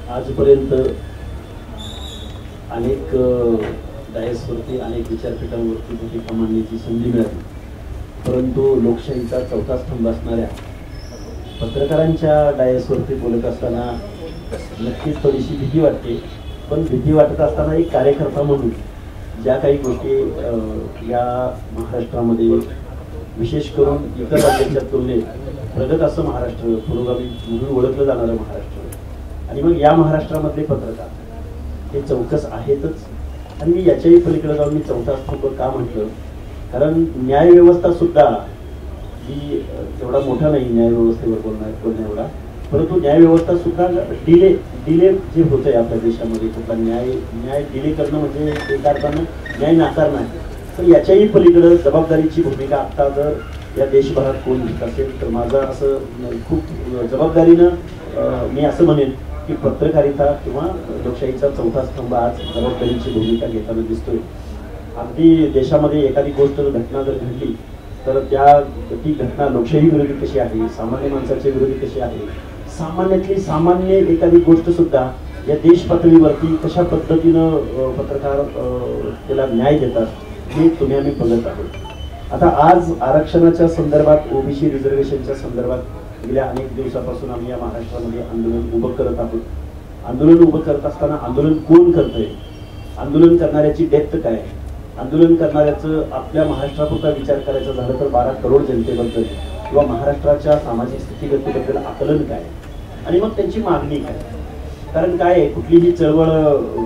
आजपर्यंत अनेक डायसवरती अनेक विचारपीठांवरती भूमिका मांडण्याची संधी मिळाली, परंतु लोकशाहीचा चौथा स्तंभ असणाऱ्या पत्रकारांच्या डायसवरती बोलत असताना नक्कीच थोडीशी भीती वाटते. पण भीती वाटत असताना एक कार्यकर्ता म्हणून ज्या काही गोष्टी या महाराष्ट्रामध्ये विशेष करून इतर राज्यांच्या तुलनेत प्रगत असं महाराष्ट्र, पुरोगामी म्हणून ओळखलं जाणारं महाराष्ट्र आणि मग या महाराष्ट्रामधले पत्रकार हे चौकस आहेतच. आणि मी याच्याही पलीकडे जाऊन मी चौथा स्तंभ का म्हटलं, कारण न्यायव्यवस्था सुद्धा ही तेवढा मोठा नाही न्यायव्यवस्थेवर बोलण्या एवढा, परंतु न्यायव्यवस्था सुद्धा डिले जे होतंय आपल्या देशामध्ये, कुठला न्याय डिले करणं म्हणजे एका अर्थानं न्याय नाकारणं आहे. तर याच्याही पलीकडं जबाबदारीची भूमिका आता जर या देशभरात कोण घेत असेल तर माझं असं खूप जबाबदारीनं मी असं म्हणेन की पत्रकारिता किंवा लोकशाहीचा चौथा स्तंभ आज जबाबदारीची भूमिका घेताना दिसतोय. अगदी देशामध्ये एखादी गोष्ट घटना जर घडली तर ती घटना लोकशाही विरोधी कशी आहे, सामान्य माणसाच्या विरोधी कशी आहे, सामान्यातली सामान्य एखादी गोष्ट सुद्धा या देश पातळीवरती कशा पद्धतीनं पत्रकार त्याला न्याय देतात हे तुम्ही आम्ही बघत आहोत. आता आज आरक्षणाच्या संदर्भात, ओबीसी रिझर्वेशनच्या संदर्भात गेल्या अनेक दिवसापासून आम्ही या महाराष्ट्रामध्ये आंदोलन उभं करत आहोत. आंदोलन उभं करत असताना आंदोलन कोण करतंय, आंदोलन करणाऱ्याची डेप्थ काय, आंदोलन करणाऱ्याचं आपल्या महाराष्ट्रापुरता विचार करायचा झालं तर 12 करोड जनतेबद्दल किंवा महाराष्ट्राच्या सामाजिक स्थितीगतीबद्दल आकलन काय आणि मग त्यांची मागणी काय. कारण काय आहे, कुठलीही चळवळ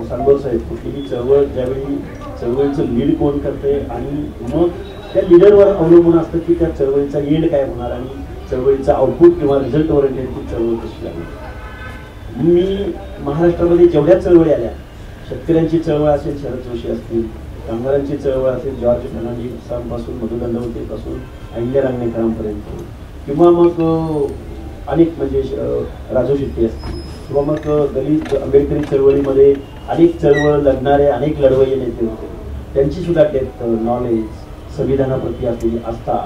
सांगोल साहेब, कुठलीही चळवळ ज्यावेळी चळवळीचं लीड कोण करते आणि मग त्या लीडरवर अवलंबून असतं की त्या चळवळीचा एंड काय होणार आणि चळवळीचा आउटपुट किंवा रिझल्ट ओरिएंटेड ती चळवळ कशी लागली. मी महाराष्ट्रामध्ये जेवढ्या चळवळी आल्या, शेतकऱ्यांची चळवळ असेल शरद जोशी असतील, कामगारांची चळवळ असेल जॉर्ज फर्नांडिसांपासून मधु दंडवतेपासून अहिल्या रांगणेकरांपर्यंत, किंवा मग अनेक म्हणजे राजू शेट्टी असतील, किंवा मग दलित आंबेडकरी चळवळीमध्ये अनेक चळवळ लढणारे अनेक लढवय्ये नेते होते, त्यांची सुद्धा डेप्थ, नॉलेज, संविधानाप्रती असलेली आस्था,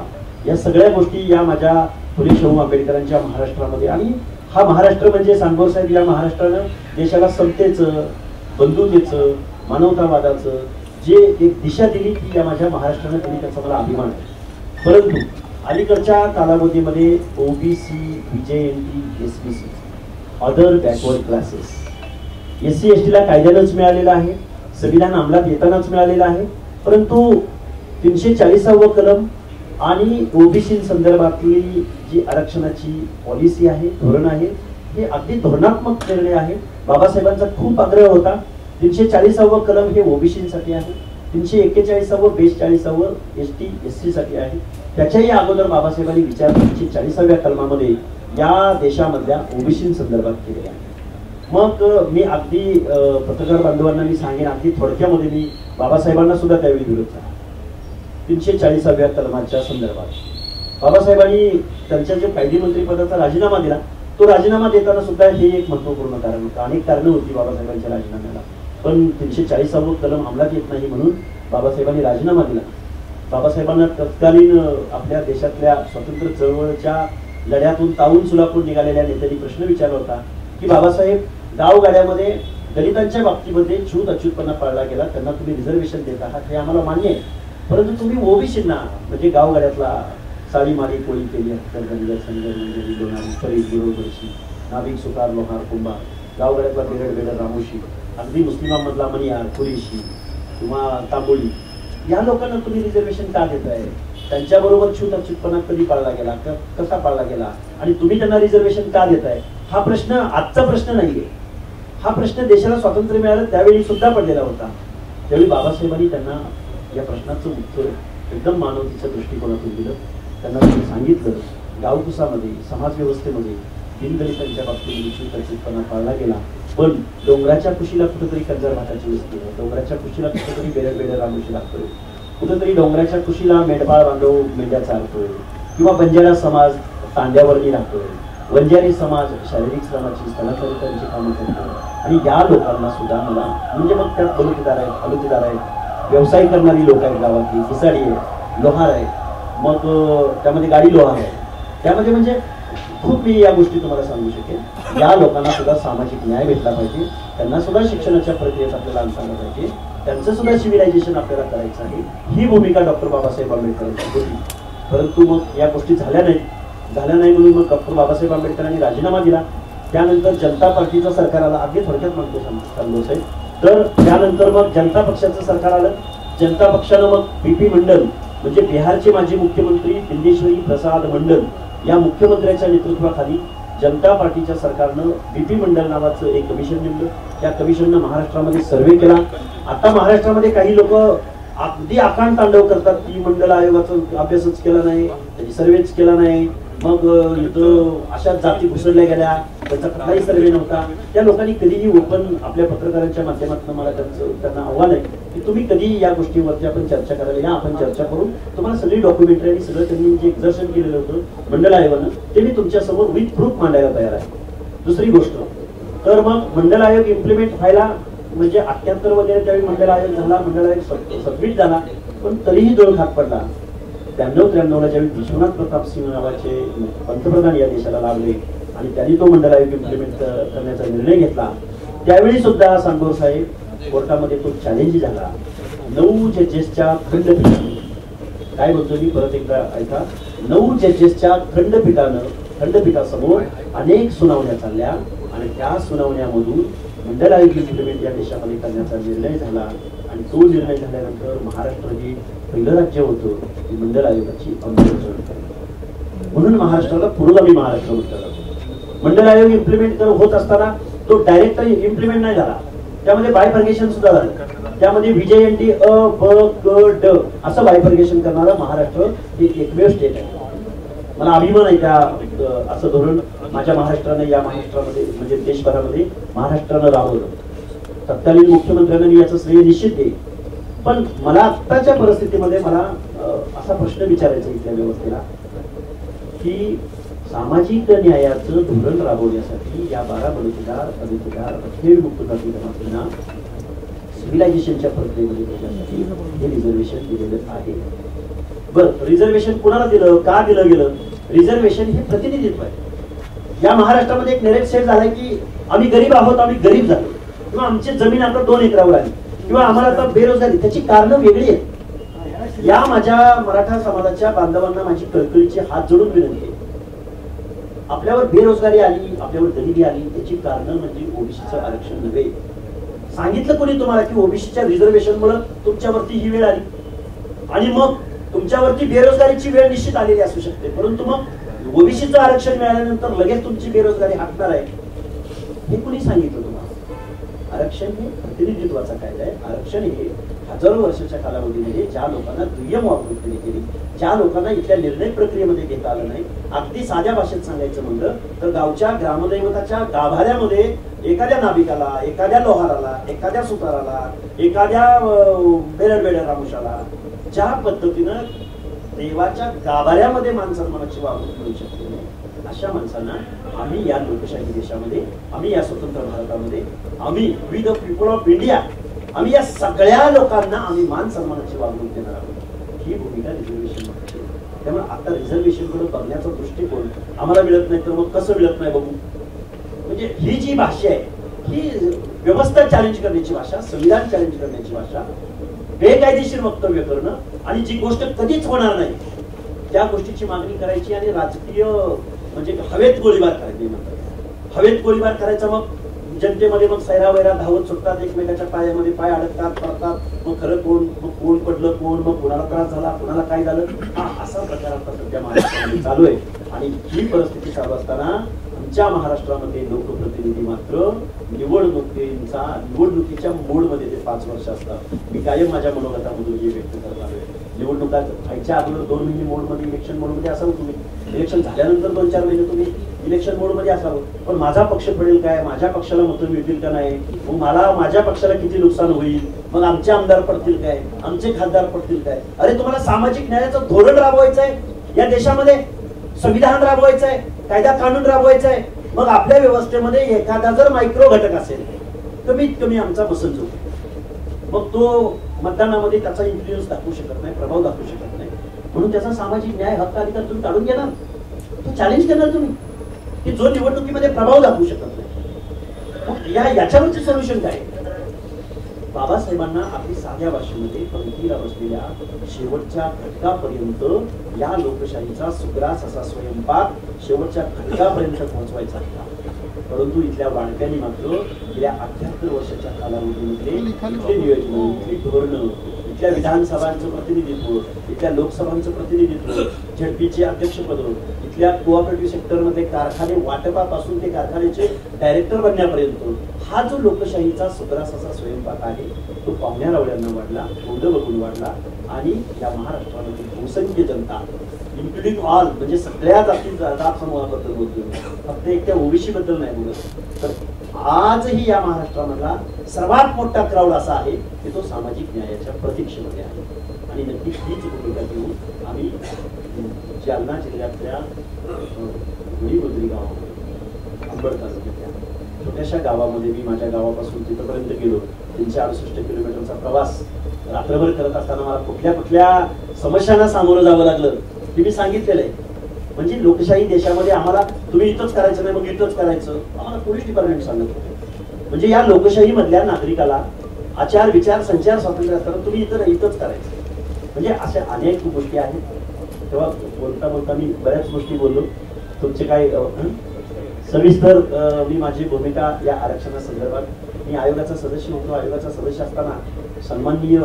या सगळ्या गोष्टी या माझ्या फुले शाहू आंबेडकरांच्या महाराष्ट्रामध्ये. आणि हा महाराष्ट्र म्हणजे सांगोर साहेब, या महाराष्ट्रानं देशाला समतेचं, बंधुतेचं, मानवतावादाचं जे एक दिशा दिली ती या माझ्या महाराष्ट्रानं दिली, त्याचा मला अभिमान आहे. परंतु अलीकडच्या कालावधीमध्ये OBC, BJNT, SBC, other backward classes, SC एसटीला कायद्यानंच मिळालेलं आहे, संविधान अंमलात येतानाच मिळालेलं आहे, परंतु 340व कलम आणि ओबीसी संदर्भातली जी आरक्षणाची पॉलिसी आहे, धोरण आहे, हे अगदी धोरणात्मक निर्णय आहे. बाबासाहेबांचा खूप आग्रह होता. 340व कलम हे ओबीसीसाठी आहे, 341व 42व एसटी एससी साठी आहे. त्याच्याही अगोदर बाबासाहेबांनी विचार 340व्या कलमामध्ये या देशामधल्या ओबीसी संदर्भात केलेला आहे. मग मी अगदी पत्रकार बांधवांना मी सांगेन, अगदी थोडक्यामध्ये मी बाबासाहेबांना सुद्धा त्यावेळी विरोध केला. 340व्या कलमाच्या संदर्भात बाबासाहेबांनी त्यांच्या जे कायदे मंत्रीपदाचा राजीनामा दिला, तो राजीनामा देताना सुद्धा हे एक महत्वपूर्ण कारण होतं. अनेक कारणं होती बाबासाहेबांच्या राजीनाम्याला, पण 340व कलम अंमलात येत नाही म्हणून बाबासाहेबांनी राजीनामा दिला. बाबासाहेबांना तत्कालीन आपल्या देशातल्या स्वातंत्र्य चळवळीच्या लढ्यातून तावून सुलापूर निघालेल्या नेत्यांनी प्रश्न विचारला होता की बाबासाहेब, गावगाड्यामध्ये दलितांच्या बाबतीमध्ये छूत अच्युतपणा पाळला गेला, त्यांना तुम्ही रिझर्वेशन देत आहात हे आम्हाला मान्य आहे, परंतु तुम्ही ओबीसींना म्हणजे गावगाड्यातला साळी मारी कोळी केली, हत्तर संजय लोणारी फरीद बिरोबरशी, नाभिक सुतार लोहार कुंभार, गावगाड्यातला बेरड रामोशी, अगदी मुस्लिमांमधला मणियार कुरेशी किंवा तांबोळी, या लोकांना तुम्ही रिझर्वेशन का देताय, त्यांच्याबरोबर छूत अच्युतपणा कधी पाळला गेला, कसा पाळला गेला आणि तुम्ही त्यांना रिझर्वेशन का देताय. हा प्रश्न आजचा प्रश्न नाहीये, हा प्रश्न देशाला स्वातंत्र्य मिळालं त्यावेळी सुद्धा पडलेला होता. त्यावेळी बाबासाहेबांनी त्यांना या प्रश्नाचं उत्तर एकदम मानवतेच्या दृष्टिकोनातून दिलं. त्यांना तुम्ही सांगितलं गावकुसामध्ये, समाजव्यवस्थेमध्ये दीनदलितांच्या बाबतीत छूत अच्युतपणा पाळला गेला, पण डोंगराच्या कुशीला कुठेतरी कंजर भाताची वस्ती, डोंगराच्या कुशीला कुठेतरी बेरड रामोशी लागतोय, कुठेतरी डोंगराच्या कुशीला मेंढपाळ बांधव मेंढ्या चालतोय, किंवा बंजारा समाज तांड्यावरती राहतोय, वंजारी समाज शारीरिक श्रमाची स्थलांतरितांची कामं करतोय. आणि या लोकांना सुद्धा मला म्हणजे मग त्यात बलुतेदार आहेत, अलुतेदार आहेत, व्यवसाय करणारी लोक आहेत, गावातली घिसाडी आहे, लोहार आहे, मग त्यामध्ये गाडी लोहार आहे, त्यामध्ये म्हणजे खूप मी या गोष्टी तुम्हाला सांगू शकेन. या लोकांना सुद्धा सामाजिक न्याय भेटला पाहिजे, त्यांना सुद्धा शिक्षणाच्या प्रक्रियेत आपल्याला आणलं पाहिजे, त्यांचं सुद्धा सिव्हिलायझेशन आपल्याला करायचं आहे. ही भूमिका डॉक्टर बाबासाहेब आंबेडकरांची होती. परंतु मग या गोष्टी झाल्या नाही म्हणून मग डॉक्टर बाबासाहेब आंबेडकरांनी राजीनामा दिला. त्यानंतर जनता पार्टीचं सरकार आलं. अगदी थोडक्यात म्हणतो सांगतो साहेब. तर त्यानंतर मग जनता पक्षाचं सरकार आलं. जनता पक्षानं मग BP मंडल म्हणजे बिहारचे माजी मुख्यमंत्री बिंदेश्वरी प्रसाद मंडल या मुख्यमंत्र्यांच्या नेतृत्वाखाली जनता पार्टीच्या सरकारनं BP मंडल नावाचं एक कमिशन नेमलं. त्या कमिशननं महाराष्ट्रामध्ये सर्वे केला. आता महाराष्ट्रामध्ये काही लोक अगदी आकांड तांडव करतात की मंडल आयोगाचा अभ्यासच केला नाही, त्याची सर्वेच केला नाही, मग इथं अशा जाती घुसळल्या गेल्या, त्याचा कुठलाही सर्वे नव्हता. त्या लोकांनी कधीही ओपन आपल्या पत्रकारांच्या माध्यमातून मला त्यांना आव्हान आहे की तुम्ही कधी या गोष्टीवरती आपण चर्चा करायला या, आपण चर्चा करून तुम्हाला सगळी डॉक्युमेंटरी आणि सगळं त्यांनी जे एक्झर्शन केलेलं होतं मंडल आयोगानं ते मी तुमच्या समोर विथ प्रूफ मांडायला तयार आहे. दुसरी गोष्ट, तर मग मंडल आयोग इम्प्लिमेंट व्हायला म्हणजे 78 वगैरे त्यावेळी मंडल आयोग झाला, मंडल आयोग सबमिट झाला, पण तरीही दोन हात पडला. 92-93ला ज्यावेळी विश्वनाथ प्रताप सिंह नावाचे पंतप्रधान या देशाला लाभले आणि त्यांनी तो मंडल आयोग इम्प्लिमेंट करण्याचा निर्णय घेतला, त्यावेळी सुद्धा सांगोर साहेब कोर्टामध्ये तो चॅलेंज झाला. 9 जजेसच्या खंडपीठाने, काय बोलतो मी परत एकदा ऐका, 9 जजेसच्या खंडपीठासमोर अनेक सुनावण्या चालल्या आणि त्या सुनावण्यामधून मंडल आयोग इम्प्लिमेंट या देशामध्ये करण्याचा निर्णय झाला. आणि तो निर्णय झाल्यानंतर महाराष्ट्र हे पहिलं राज्य होतं की मंडल आयोगाची अंमलबजावणी करण्यात. म्हणून महाराष्ट्राला पुरोगामी महाराष्ट्र म्हटलं जातं. मंडल आयोग इम्प्लिमेंट होत असताना तो डायरेक्ट इम्प्लिमेंट नाही झाला, त्यामध्ये बायफर्गेशन सुद्धा झालं. त्यामध्ये VJND अ ब क ड असं बायफर्गेशन करणारा महाराष्ट्र हे एकमेव स्टेट आहे. मला अभिमान आहे त्या असं धोरण माझ्या महाराष्ट्राने या महाराष्ट्रामध्ये म्हणजे देशभरामध्ये महाराष्ट्रानं राबवलं. तत्कालीन मुख्यमंत्र्यांना मी याचं श्रेय निश्चित देईल. पण मला आत्ताच्या परिस्थितीमध्ये मला असा प्रश्न विचारायचा इथल्या व्यवस्थेला की सामाजिक न्यायाचं धोरण राबवण्यासाठी या 12 बलुतेदार, दलितदार, अखेरमुक्त जाती जमातींना सिव्हिलायझेशनच्या प्रक्रियेमध्ये त्याच्यासाठी हे रिझर्वेशन दिलेलं आहे. बरं, रिझर्वेशन कुणाला दिलं, का दिलं गेलं? रिझर्वेशन हे प्रतिनिधित्व आहे. या महाराष्ट्रामध्ये एक नॅरेटिव्ह सेट झालाय की आम्ही गरीब आहोत, आम्ही गरीब झालो, किंवा आमची जमीन आता 2 एकरावर आली, किंवा आम्हाला आता बेरोजगारी. त्याची कारणं वेगळी आहेत. या माझ्या मराठा समाजाच्या बांधवांना माझी कळकळीची हात जोडून विनंती आहे. आपल्यावर बेरोजगारी आली, आपल्यावर गरिबी आली, त्याची कारणं म्हणजे ओबीसीचं आरक्षण नव्हे. सांगितलं कोणी तुम्हाला की ओबीसीच्या रिझर्वेशनमुळे तुमच्यावरती ही वेळ आली आणि मग तुमच्यावरती बेरोजगारीची वेळ निश्चित आलेली असू शकते, परंतु मग ओबीसीचं आरक्षण मिळाल्यानंतर लगेच तुमची बेरोजगारी हटणार आहे हे कुणी सांगितलं तुम्हाला? आरक्षण हे प्रतिनिधित्वाचा कायदा आहे. आरक्षण हे हजारो वर्षाच्या कालावधीमध्ये ज्या लोकांना दुय्यम वागणूक दिली गेली, ज्या लोकांना इथल्या निर्णय प्रक्रियेमध्ये घेता आलं नाही, अगदी साध्या भाषेत सांगायचं म्हणलं तर गावच्या ग्रामदैवताच्या गाभाऱ्यामध्ये एखाद्या नाभिकाला, एखाद्या लोहाराला, एखाद्या सुताराला, एखाद्या बेरडबेड्या रामुशाला ज्या पद्धतीनं देवाच्या गाभाऱ्यामध्ये मानसन्मानाची वागणूक मिळू शकते नाही, अशा माणसांना आम्ही या लोकशाही देशामध्ये, आम्ही या स्वतंत्र भारतामध्ये, आम्ही we the people of India, आम्ही या सगळ्या लोकांना आम्ही मान सन्मानाची वागणूक देणार आहोत. ही भूमिका रिझर्वेशन मागते. त्यामुळे आता रिझर्वेशन कडे बघण्याचा दृष्टिकोन आम्हाला मिळत नाही तर मग कसं मिळत नाही बघू. म्हणजे ही जी भाषा आहे ही व्यवस्था चॅलेंज करण्याची भाषा, संविधान चॅलेंज करण्याची भाषा, बेकायदेशीर वक्तव्य करणं आणि जी गोष्ट कधीच होणार नाही त्या गोष्टीची मागणी करायची आणि राजकीय म्हणजे हवेत गोळीबार करायची. हवेत गोळीबार करायचा, मग जनतेमध्ये मग सैरावैरा धावत सुटतात, एकमेकाच्या पायामध्ये पाय अडकतात, पडतात, मग खरं कोण, मग कोण पडलं कोण, मग कोणाला त्रास झाला, कोणाला काय झालं, हा असा प्रकार आता सध्या महाराष्ट्रामध्ये चालू आहे. आणि ही परिस्थिती चालू असताना आमच्या महाराष्ट्रामध्ये लोकप्रतिनिधी मात्र निवडणुकीच्या मोडमध्ये ते 5 वर्ष असतात. मी कायम माझ्या मनोगतामधून जे व्यक्त करत आलोय, निवडणुका व्हायच्या अगोदर 2 महिने मोडमध्ये, इलेक्शन मोडमध्ये असावं तुम्ही, इलेक्शन झाल्यानंतर 2-4 महिने तुम्ही इलेक्शन मोडमध्ये असावं. पण माझा पक्ष पडेल काय, माझ्या पक्षाला मतं मिळतील का नाही, मग मला माझ्या पक्षाला किती नुकसान होईल, मग आमचे आमदार पडतील काय, आमचे खासदार पडतील काय. अरे तुम्हाला सामाजिक न्यायाचं धोरण राबवायचं आहे या देशामध्ये, संविधान राबवायचं आहे, कायदा कानून राबवायचं आहे. मग आपल्या व्यवस्थेमध्ये एखादा जर मायक्रो घटक असेल, कमीत कमी आमचा बसंत होतो, मग तो मतदानामध्ये त्याचा इन्फ्लुएन्स दाखवू शकत नाही, प्रभाव दाखवू शकत नाही. म्हणून त्याचा सामाजिक न्याय हक्क अधिकार तुम्ही काढून घेणार, तो चॅलेंज करणार तुम्ही. की जो निवडणुकीमध्ये प्रभाव दाखवू शकत नाही. याच्यावरचे सोल्युशन काय? बाबासाहेबांना आपली साध्या भाषेमध्ये पंक्तीला बसलेल्या शेवटच्या घटकापर्यंत या लोकशाहीचा सुग्रास असा स्वयंपाक शेवटच्या घटकापर्यंत पोहोचवायचा होता. परंतु इथल्या वाढप्याने मात्र गेल्या 78 वर्षाच्या कालावधीमध्ये इथले नियोजन, इथली धोरणं, इथल्या विधानसभांचं प्रतिनिधित्व, इथल्या लोकसभांचं प्रतिनिधित्व, झडपीचे अध्यक्षपद, इथल्या कोऑपरेटिव्ह सेक्टरमध्ये कारखाने वाटपापासून ते कारखान्याचे डायरेक्टर बनण्यापर्यंत हा जो लोकशाहीचा सुग्रास असा स्वयंपाक आहे तो पाहुण्या रावळ्यांना वाढला, तोंड बघून वाढला. आणि या महाराष्ट्रामध्ये बहुसंख्य जनता इन्क्लुडिंग ऑल म्हणजे सगळ्या जात समूहाबद्दल बोलतो, फक्त एक त्या ओबीसी बद्दल नाही बोलत. तर आजही या महाराष्ट्रामधला सर्वात मोठा क्राऊड असा आहे की तो सामाजिक न्यायाच्या प्रतीक्षेमध्ये आहे. आणि नक्की हीच भूमिका घेऊन आम्ही जालना जिल्ह्यातल्या गुढीगोद्री गावामध्ये अंबड तालुक्यातल्या छोट्याशा गावामध्ये मी माझ्या गावापासून तिथपर्यंत गेलो. 368 किलोमीटरचा प्रवास रात्रभर करत असताना मला कुठल्या कुठल्या समस्यांना सामोरं जावं लागलं हे मी सांगितलेलं आहे. म्हणजे लोकशाही देशामध्ये आम्हाला तुम्ही इथंच करायचं नाही, मग इथंच करायचं आम्हाला पोलीस डिपार्टमेंट सांगत होते. म्हणजे या लोकशाही मधल्या नागरिकाला आचार विचार संचार स्वातंत्र्य असताना तुम्ही इथंच करायचं. म्हणजे अशा अनेक गोष्टी आहेत. तेव्हा बोलता बोलता मी बऱ्याच गोष्टी बोललो. तुमचे काय सविस्तर मी माझी भूमिका या आरक्षणासंदर्भात मी आयोगाचा सदस्य होतो. आयोगाचा सदस्य असताना सन्माननीय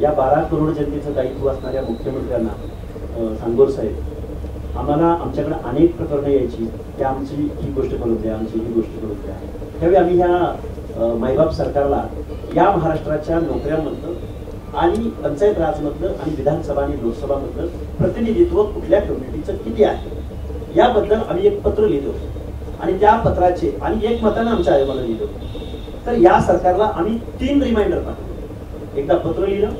या 12 करोड जनतेचं दायित्व असणाऱ्या मुख्यमंत्र्यांना सांगोर साहेब आम्हाला आमच्याकडे अनेक प्रकरणं यायची की आमची ही गोष्ट करून द्या, आमची ही गोष्ट करून द्या. त्यावेळी आम्ही ह्या मायबाप सरकारला या महाराष्ट्राच्या नोकऱ्यांमधलं आणि पंचायत राजमधलं आणि विधानसभा आणि लोकसभामधलं प्रतिनिधित्व कुठल्या कम्युनिटीचं किती आहे याबद्दल आम्ही एक पत्र लिहिलं होतं. आणि त्या पत्राचे आणि एक मतानं आमच्या आयोगाला लिहिलं होतं. तर या सरकारला आम्ही 3 रिमाइंडर पाठवले. एकदा पत्र लिहिलं,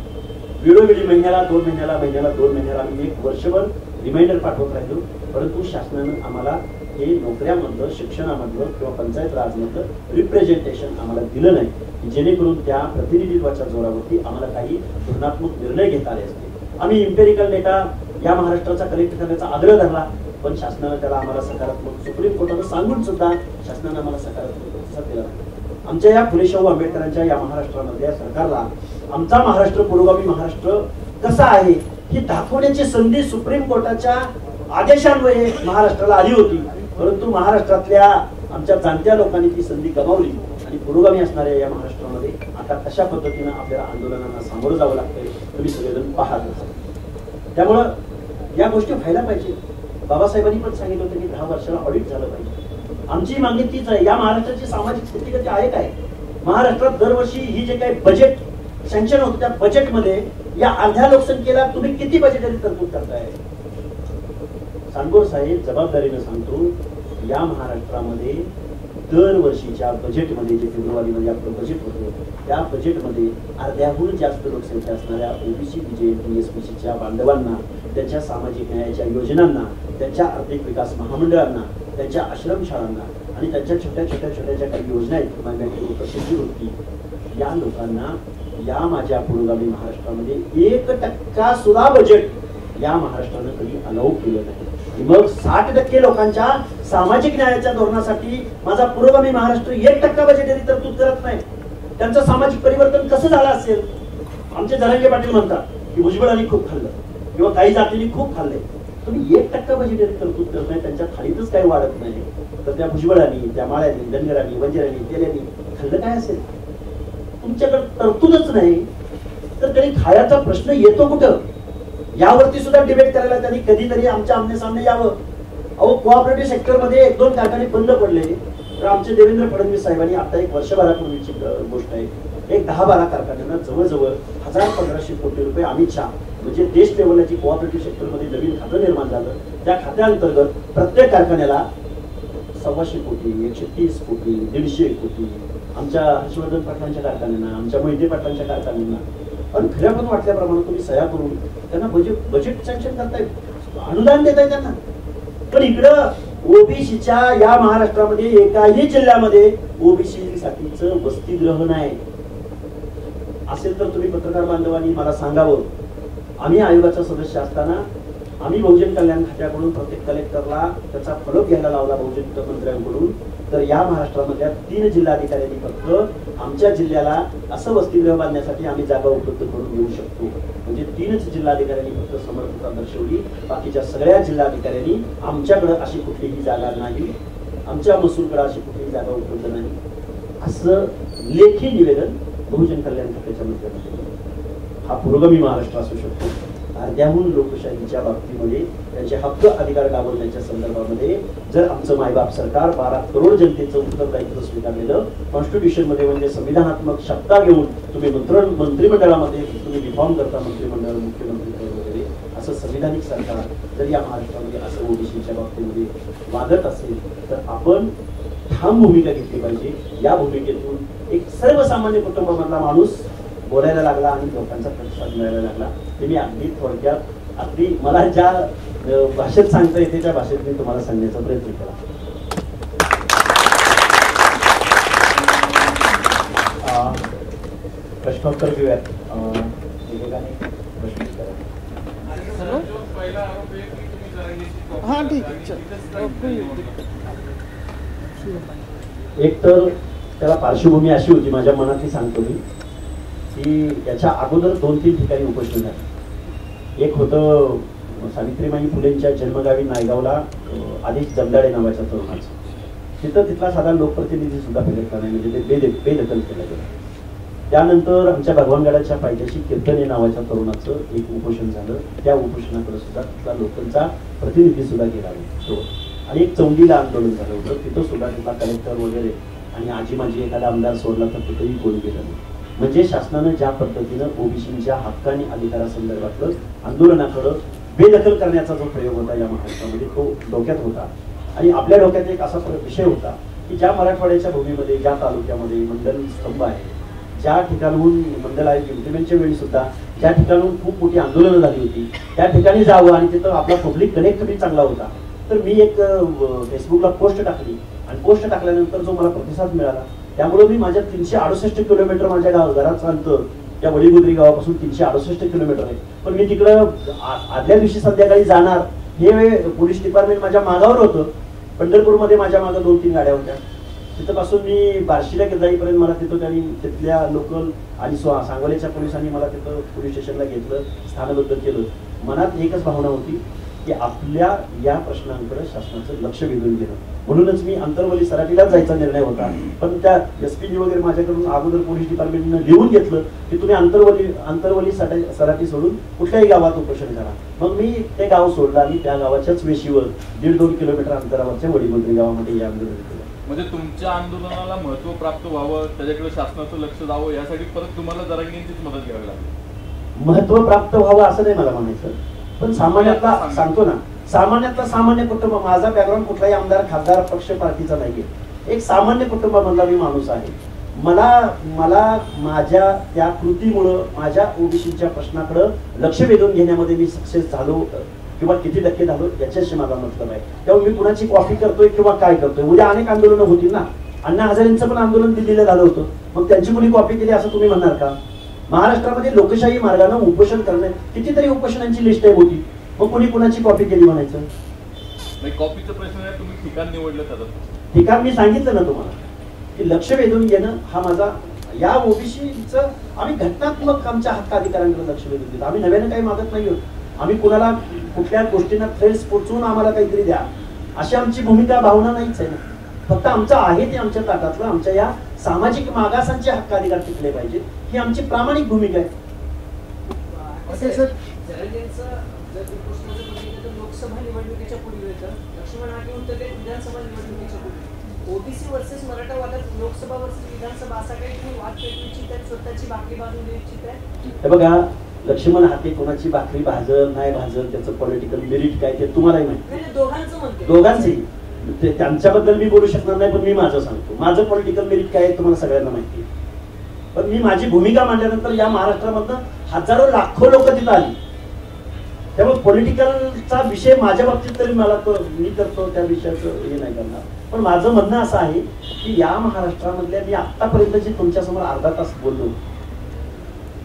वेळोवेळी महिन्याला 2 महिन्याला 2 महिन्याला आम्ही 1 वर्षभर रिमाइंडर पाठवत राहिलो. परंतु शासनानं आम्हाला हे नोकऱ्यामधलं, शिक्षणामधलं किंवा पंचायत राजमधलं रिप्रेझेंटेशन आम्हाला दिलं नाही, जेणेकरून त्या प्रतिनिधित्वाच्या जोरावरती आम्हाला काही धोरणात्मक निर्णय घेता आले असते. आम्ही इम्पेरिकल डेटा या महाराष्ट्राचा कलेक्ट करण्याचा आग्रह धरला, पण शासनानं त्याला आम्हाला सकारात्मक सुप्रीम कोर्टानं सांगून सुद्धा शासनानं आम्हाला सकारात्मक प्रतिसाद दिला. आमच्या या फुले शाहू आंबेडकरांच्या या महाराष्ट्रामधल्या सरकारला आमचा महाराष्ट्र पुरोगामी महाराष्ट्र कसा आहे ही दाखवण्याची संधी सुप्रीम कोर्टाच्या आदेशान्वये महाराष्ट्राला आली होती. परंतु महाराष्ट्रातल्या आमच्या जाणत्या लोकांनी ती संधी गमावली आणि पुरोगामी असणाऱ्या या महाराष्ट्रामध्ये आता कशा पद्धतीनं आपल्याला आंदोलनांना सामोरं जावं लागतंय तुम्ही सगळेजण पाहत असाल. त्यामुळं या गोष्टी व्हायला पाहिजे. बाबासाहेबांनी पण सांगितलं होतं की 10 वर्षाला ऑडिट झालं पाहिजे. आमची मागणी तीच आहे. या महाराष्ट्राची सामाजिक स्थितीगती आहे काय? महाराष्ट्रात दरवर्षी ही जे काही बजेट सँक्शन होतं त्या बजेटमध्ये या अर्ध्या लोकसंख्येला तुम्ही किती बजेटरी तरतूद करताय? सांगोर साहेब जबाबदारीने सांगतो, या महाराष्ट्रामध्ये दरवर्षीच्या बजेटमध्ये जे फेब्रुवारीमध्ये आपलं बजेट होतं त्या बजेटमध्ये अर्ध्याहून जास्त लोकसंख्या असणाऱ्या ओबीसी, बीजेपी, एसपीसीच्या बांधवांना, त्यांच्या सामाजिक न्यायाच्या योजनांना, त्यांच्या आर्थिक विकास महामंडळांना, त्यांच्या आश्रमशाळांना आणि त्यांच्या छोट्या ज्या काही योजना आहेत मागण्याची प्रसिद्धी होती, या लोकांना या माझ्या पुरोगामी महाराष्ट्रामध्ये 1% सुद्धा बजेट या महाराष्ट्रानं कधी अलाउ केलं नाही. मग 60% लोकांच्या सामाजिक न्यायाच्या धोरणासाठी माझा पुरोगामी महाराष्ट्र 1% बजेटरी तरतूद करत नाही. त्यांचं सामाजिक परिवर्तन कसं झालं असेल? आमचे जरांगे पाटील म्हणतात की भुजबळांनी खूप खाल्लं किंवा काही जातींनी खूप खाल्लंय. तुम्ही 1% बजेटरी तरतूद करत नाही, त्यांच्या थाळीतच काही वाढत नाही, तर त्या भुजबळांनी, त्या माळ्यांनी, धनगरांनी, वंजारांनी, तेल्यांनी खाल्लं काय असेल? तुमच्याकडे तरतूदच नाही तर तरी खायाचा प्रश्न येतो कुठं? यावरती सुद्धा डिबेट करायला त्यांनी कधीतरी आमच्या आमने सामने यावं. अहो, कोऑपरेटिव्ह सेक्टरमध्ये 1-2 कारखाने बंद पडले तर आमचे देवेंद्र फडणवीस साहेबांनी आता एक वर्षभरापूर्वीची गोष्ट आहे, एक 10-12 कारखान्यांना जवळजवळ 1000-1500 कोटी रुपये अमित शहा म्हणजे देश लेवलला जी कोऑपरेटिव्ह सेक्टरमध्ये नवीन खातं निर्माण झालं त्या खात्याअंतर्गत प्रत्येक कारखान्याला 125 कोटी, 130 कोटी, 150 कोटी, आमच्या हर्षवर्धन पाटलांच्या कारखान्यांना, आमच्या मोहिते पाटलांच्या कारखान्यांना आणि खऱ्या पण वाटल्याप्रमाणे तुम्ही सह्या करून त्यांना बजेट सँक्शन करताय, अनुदान देताय त्यांना. पण इकडं ओबीसीच्या या महाराष्ट्रामध्ये एकाही जिल्ह्यामध्ये ओबीसी साठीचं वसतिगृह नाही. असेल तर तुम्ही पत्रकार बांधवांनी मला सांगावं. आम्ही आयोगाचा सदस्य असताना आम्ही बहुजन कल्याण खात्याकडून प्रत्येक कलेक्टरला त्याचा फलक घ्यायला लावला बहुजन मंत्र्यांकडून, तर या महाराष्ट्रामधल्या 3 जिल्हाधिकाऱ्यांनी फक्त आमच्या जिल्ह्याला असं वसतिगृह बांधण्यासाठी आम्ही जागा उपलब्ध करून देऊ शकतो. म्हणजे 3च जिल्हाधिकाऱ्यांनी फक्त समर्थता दर्शवली. बाकीच्या सगळ्या जिल्हाधिकाऱ्यांनी आमच्याकडे अशी कुठलीही जागा नाही, आमच्या महसूलकडे अशी कुठलीही जागा उपलब्ध नाही असं लेखी निवेदन बहुजन कल्याण खात्याच्या माध्यमातून. हा पुरोगामी महाराष्ट्र असू शकतो. अर्ध्याहून लोकशाहीच्या बाबतीमध्ये त्यांचे हक्क अधिकार डावलण्याच्या संदर्भामध्ये जर आमचं मायबाप सरकार 12 करोड जनतेचं उत्तरदायित्व स्वीकारलेलं, कॉन्स्टिट्यूशन मध्ये म्हणजे संविधानात्मक सत्ता घेऊन तुम्ही मंत्रिमंडळामध्ये तुम्ही रिफॉर्म करता, मंत्रिमंडळ मुख्यमंत्री वगैरे असं संविधानिक सरकार जर या महाराष्ट्रामध्ये असं ओबीसीच्या बाबतीमध्ये वागत असेल तर आपण ठाम भूमिका घेतली पाहिजे. या भूमिकेतून एक सर्वसामान्य कुटुंबामधला माणूस बोलायला लागला आणि लोकांचा प्रतिसाद मिळायला लागला. ते मी अगदी थोडक्यात अगदी मला ज्या भाषेत सांगता येते त्या भाषेत मी तुम्हाला सांगण्याचा प्रयत्न केला. प्रश्नोत्तर घेऊयात. एक तर त्याला पार्श्वभूमी अशी होती माझ्या मनातली सांगतो मी की याच्या अगोदर 2-3 ठिकाणी उपोषण झालं. एक होतं सावित्रीबाई फुलेंच्या जन्मगावी नायगावला आदेश जमदाडे नावाच्या तरुणाचं. तिथं तिथला साधा लोकप्रतिनिधी सुद्धा फिरकला नाही, म्हणजे ते बेदखल केलं गेलं. त्यानंतर आमच्या भगवानगडाच्या पायथ्याशी कीर्तने नावाच्या तरुणाचं एक उपोषण झालं. त्या उपोषणाकडे सुद्धा तिथला लोकलचा प्रतिनिधी सुद्धा गेला नाही. आणि एक चौंडीला आंदोलन झालं होतं, तिथं सुद्धा तिथला कलेक्टर वगैरे आणि आजी माझी एखादा आमदार सोडला तर तिथेही कोणी गेलं नाही. म्हणजे शासनानं ज्या पद्धतीनं ओबीसीच्या हक्क आणि अधिकारासंदर्भातलं आंदोलनाकडं बेदखल करण्याचा जो प्रयोग होता या महाराष्ट्रामध्ये तो डोक्यात होता. आणि आपल्या डोक्यात एक असा विषय होता की ज्या मराठवाड्याच्या भूमीमध्ये, ज्या तालुक्यामध्ये मंडल स्तंभ आहे, ज्या ठिकाणहून मंडल आहे इम्प्लिमेंटच्या वेळी सुद्धा ज्या ठिकाणून खूप मोठी आंदोलनं झाली होती त्या ठिकाणी जावं आणि तिथं आपला पब्लिक कनेक्ट बी चांगला होता. तर मी एक फेसबुकला पोस्ट टाकली आणि पोस्ट टाकल्यानंतर जो मला प्रतिसाद मिळाला त्यामुळे मी माझ्या 368 किलोमीटर माझ्या घराचं अंतर त्या वडीगोद्री गावापासून 368 किलोमीटर आहे. पण मी तिकडं आदल्या दिवशी संध्याकाळी जाणार हे पोलीस डिपार्टमेंट माझ्या मागावर होतं. पंढरपूरमध्ये माझ्या मागं 2-3 गाड्या होत्या. तिथं पासून मी बार्शीला जाईपर्यंत मला तिथं त्यांनी तिथल्या लोकल आणि सांगोल्याच्या पोलिसांनी मला तिथं पोलीस स्टेशनला घेतलं, स्थानबद्ध केलं. मनात एकच भावना होती की आपल्या या प्रश्नांकडे शासनाचं लक्ष वेधून घेणं. म्हणूनच मी अंतरवली सराटीलाच जायचा निर्णय होता. पण त्या एसपीजी वगैरे माझ्याकडून अगोदर पोलीस डिपार्टमेंटनं लिहून घेतलं की तुम्ही अंतरवली सराटी सोडून कुठल्याही गावात उपोषण करा. मग मी ते गाव सोडलं आणि त्या गावाच्याच वेशीवर 1.5-2 किलोमीटर अंतरावरच्या वडीगोद्री गावामध्ये हे आंदोलन केलं. म्हणजे तुमच्या आंदोलनाला महत्व प्राप्त व्हावं, त्याच्याकडे शासनाचं लक्ष जावं यासाठी परत तुम्हाला जरांगेंचीच मदत घ्यावी लागली. महत्व प्राप्त व्हावं असं नाही मला म्हणायचं, पण सामान्यातला सांगतो ना, सामान्यातला सामान्य कुटुंब, माझा बॅकग्राऊंड कुठलाही आमदार खासदार पक्ष पार्टीचा नाहीये. एक सामान्य कुटुंबामधला मी माणूस आहे. मला माझ्या त्या कृतीमुळं माझ्या ओबीसीच्या प्रश्नाकडे लक्ष वेधून घेण्यामध्ये मी सक्सेस झालो किंवा किती टक्के झालो याच्याशी माझा मतलब आहे. तेव्हा मी कुणाची कॉपी करतोय किंवा काय करतोय. उद्या अनेक आंदोलनं होतील ना. अण्णा हजारेंचं पण आंदोलन दिल्लीला झालं होतं, मग त्यांची कुणी कॉपी केली असं तुम्ही म्हणणार का? महाराष्ट्रामध्ये लोकशाही मार्गाने उपोषण करणे कितीतरी उपोषणांची लिस्ट आहे होती, मग कुणी कुणाची कॉपी केली म्हणायचं? कॉपीचा प्रश्न आहे, तुम्ही ठिकाण निवडलं. ठिकाण मी सांगितलं ना तुम्हाला की लक्ष वेधून घेणं हा माझा, या ओबीसीचं आम्ही घटनात्मक आमच्या हक्क अधिकारांकडे लक्ष वेधून देतो. आम्ही नव्यानं काही मागत नाही आहोत. आम्ही कुणाला कुठल्या गोष्टींना थ्रेड्स पोचवून आम्हाला काहीतरी द्या अशी आमची भूमिका भावना नाहीच आहे ना. फक्त आमचं आहे ते आमच्या ताटातलं, आमच्या या सामाजिक मागासांचे हक्क अधिकार टिकले पाहिजे ही आमची प्रामाणिक भूमिका आहे. लोकसभा निवडणुकीच्या पूर्वी होतं, लक्ष्मण हाके होतं ते विधानसभा निवडणुकीच्या पूर्वी. ओबीसी वर्सेस मराठा वादात लोकसभा वर्सेस विधानसभा असा काही तुम्ही वाद पेटू इच्छित, स्वतःची भाकरी भाजून देऊ इच्छित आहे? हे बघा, लक्ष्मण हाके कोणाची भाकरी भाजल नाही भाजल त्याचं पॉलिटिकल मेरिट काय ते तुम्हालाही माहिती. दोघांचंही त्यांच्याबद्दल मी बोलू शकणार नाही, पण मी माझं सांगतो. माझं पॉलिटिकल मेरिट काय आहे तुम्हाला सगळ्यांना माहिती आहे. पण मी माझी भूमिका मांडल्यानंतर या महाराष्ट्रामधनं हजारो लाखो लोक तिथं आली. त्यामुळे पॉलिटिकलचा विषय माझ्या बाबतीत तरी मला मी करतो त्या विषयाचं हे नाही करणार. पण माझं म्हणणं असं आहे की या महाराष्ट्रामधल्या मी आतापर्यंत जे तुमच्यासमोर अर्धा तास बोललो,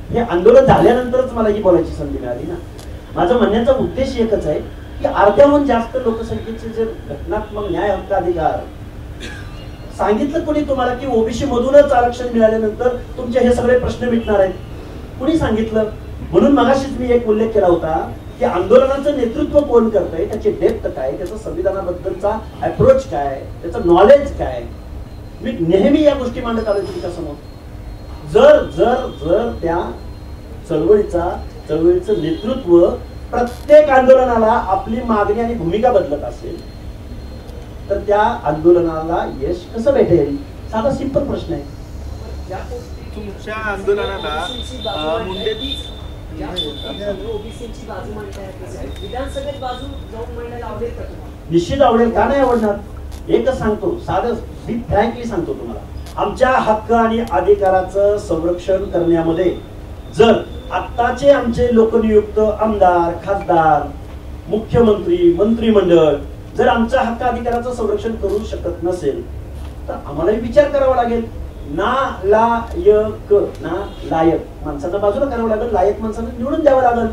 हे आंदोलन झाल्यानंतरच मला ही बोलायची संधी मिळाली ना. माझं म्हणण्याचा उद्देश एकच आहे की अर्ध्याहून जास्त लोकसंख्येचे जे घटनात्मक न्याय हक्क अधिकार सांगितलं कोणी तुम्हाला की ओबीसी मधूनच आरक्षण मिळाल्यानंतर तुमचे हे सगळे प्रश्न मिटणार आहेत? कुणी सांगितलं? म्हणून मगाशीच मी एक उल्लेख केला होता की आंदोलनाचं नेतृत्व कोण करतंय, त्याची डेप्थ काय, त्याचं संविधानाबद्दलचा अप्रोच काय, त्याचं नॉलेज काय. मी नेहमी या गोष्टी मांडत आलो तुमच्या समोर. जर जर जर त्या चळवळीचं नेतृत्व प्रत्येक आंदोलनाला आपली मागणी आणि भूमिका बदलत असेल तर त्या आंदोलनाला यश कसं भेटेल? साधा सिंपल प्रश्न आहे. तुमच्या आंदोलनाला ओबीसीची बाजू मांडताय, विधानसभेत बाजू जाऊन मांडायला आवडेल का तुम्हाला? निश्चित आवडेल. का नाही आवडणार? एकच सांगतो, साधं मी फ्रँकली सांगतो तुम्हाला, आमच्या हक्क आणि अधिकाराचं संरक्षण करण्यामध्ये जर आत्ताचे आमचे लोकनियुक्त आमदार, खासदार, मुख्यमंत्री, मंत्रिमंडळ जर आमच्या हक्क अधिकाराचं संरक्षण करू शकत नसेल तर आम्हालाही विचार करावा लागेल. ना लायक माणसाच्या बाजूला करावं लागेल, लायक माणसाला निवडून द्यावं लागेल.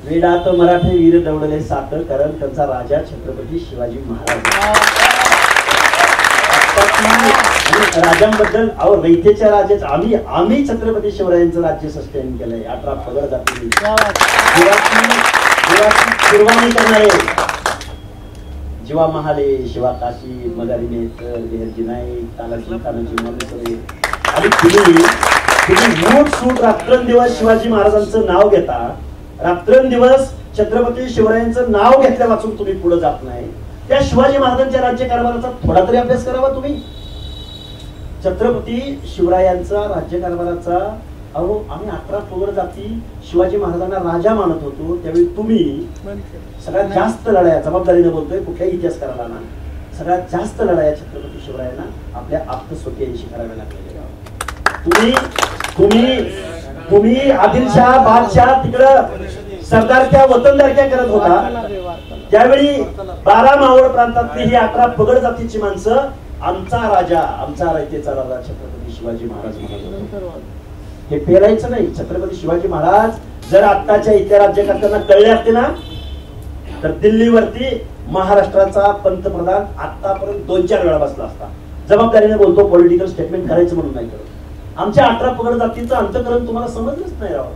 वेडात मराठे वीर दौडले सात, कारण त्यांचा राजा छत्रपती शिवाजी महाराज. राजांबद्दल अहो रयतेच्या राजाच आम्ही छत्रपती शिवरायांचं राज्य सस्टेन केलंय. 18 पगड जाती कुर्बानी करणारे जीवा महाले, शिवा काशी, मगारी मेहतर, बेहरजी नाईक, तानाजी मालुसरे आणि तुम्ही मूठ सूट रात्रंदिवस शिवाजी महाराजांचं नाव घेता. रात्रंदिवस छत्रपती शिवरायांचं नाव घेतल्या वाचून तुम्ही पुढे जात नाही. त्या शिवाजी महाराजांच्या राज्यकारभाराचा थोडा तरी अभ्यास करावा तुम्ही. छत्रपती शिवरायांचा राज्यकारभाराचा अहो आम्ही 18 पगड जाती शिवाजी महाराजांना राजा मानत होतो. त्यावेळी तुम्ही सगळ्यात जास्त लढाया, जबाबदारीने बोलतोय, कुठल्याही इतिहासकाराला ना, सगळ्यात जास्त लढाया छत्रपती शिवरायांना आपल्या आप्तस्वकीयांशी कराव्या लागलेल्या. तुम्ही आदिलशाह, बादशाह तिकडं सरदारक्या, वतनदारक्या करत होता. त्यावेळी 12 मावळ प्रांतातली ही 18 पगड जातीची माणसं आमचा राजा, आमचा रयतेचा राजा छत्रपती शिवाजी महाराज म्हणत होते. हे पेरायचं नाही. छत्रपती शिवाजी महाराज जर आत्ताच्या इतर राज्यकर्त्यांना कळले असते ना तर दिल्लीवरती महाराष्ट्राचा पंतप्रधान आतापर्यंत 2-4 वेळा बसला असता. जबाबदारीने बोलतो, पॉलिटिकल स्टेटमेंट करायचं म्हणून नाही करत. आमच्या 18 पगड जातीचं अंतकरण तुम्हाला समजलंच नाही राव.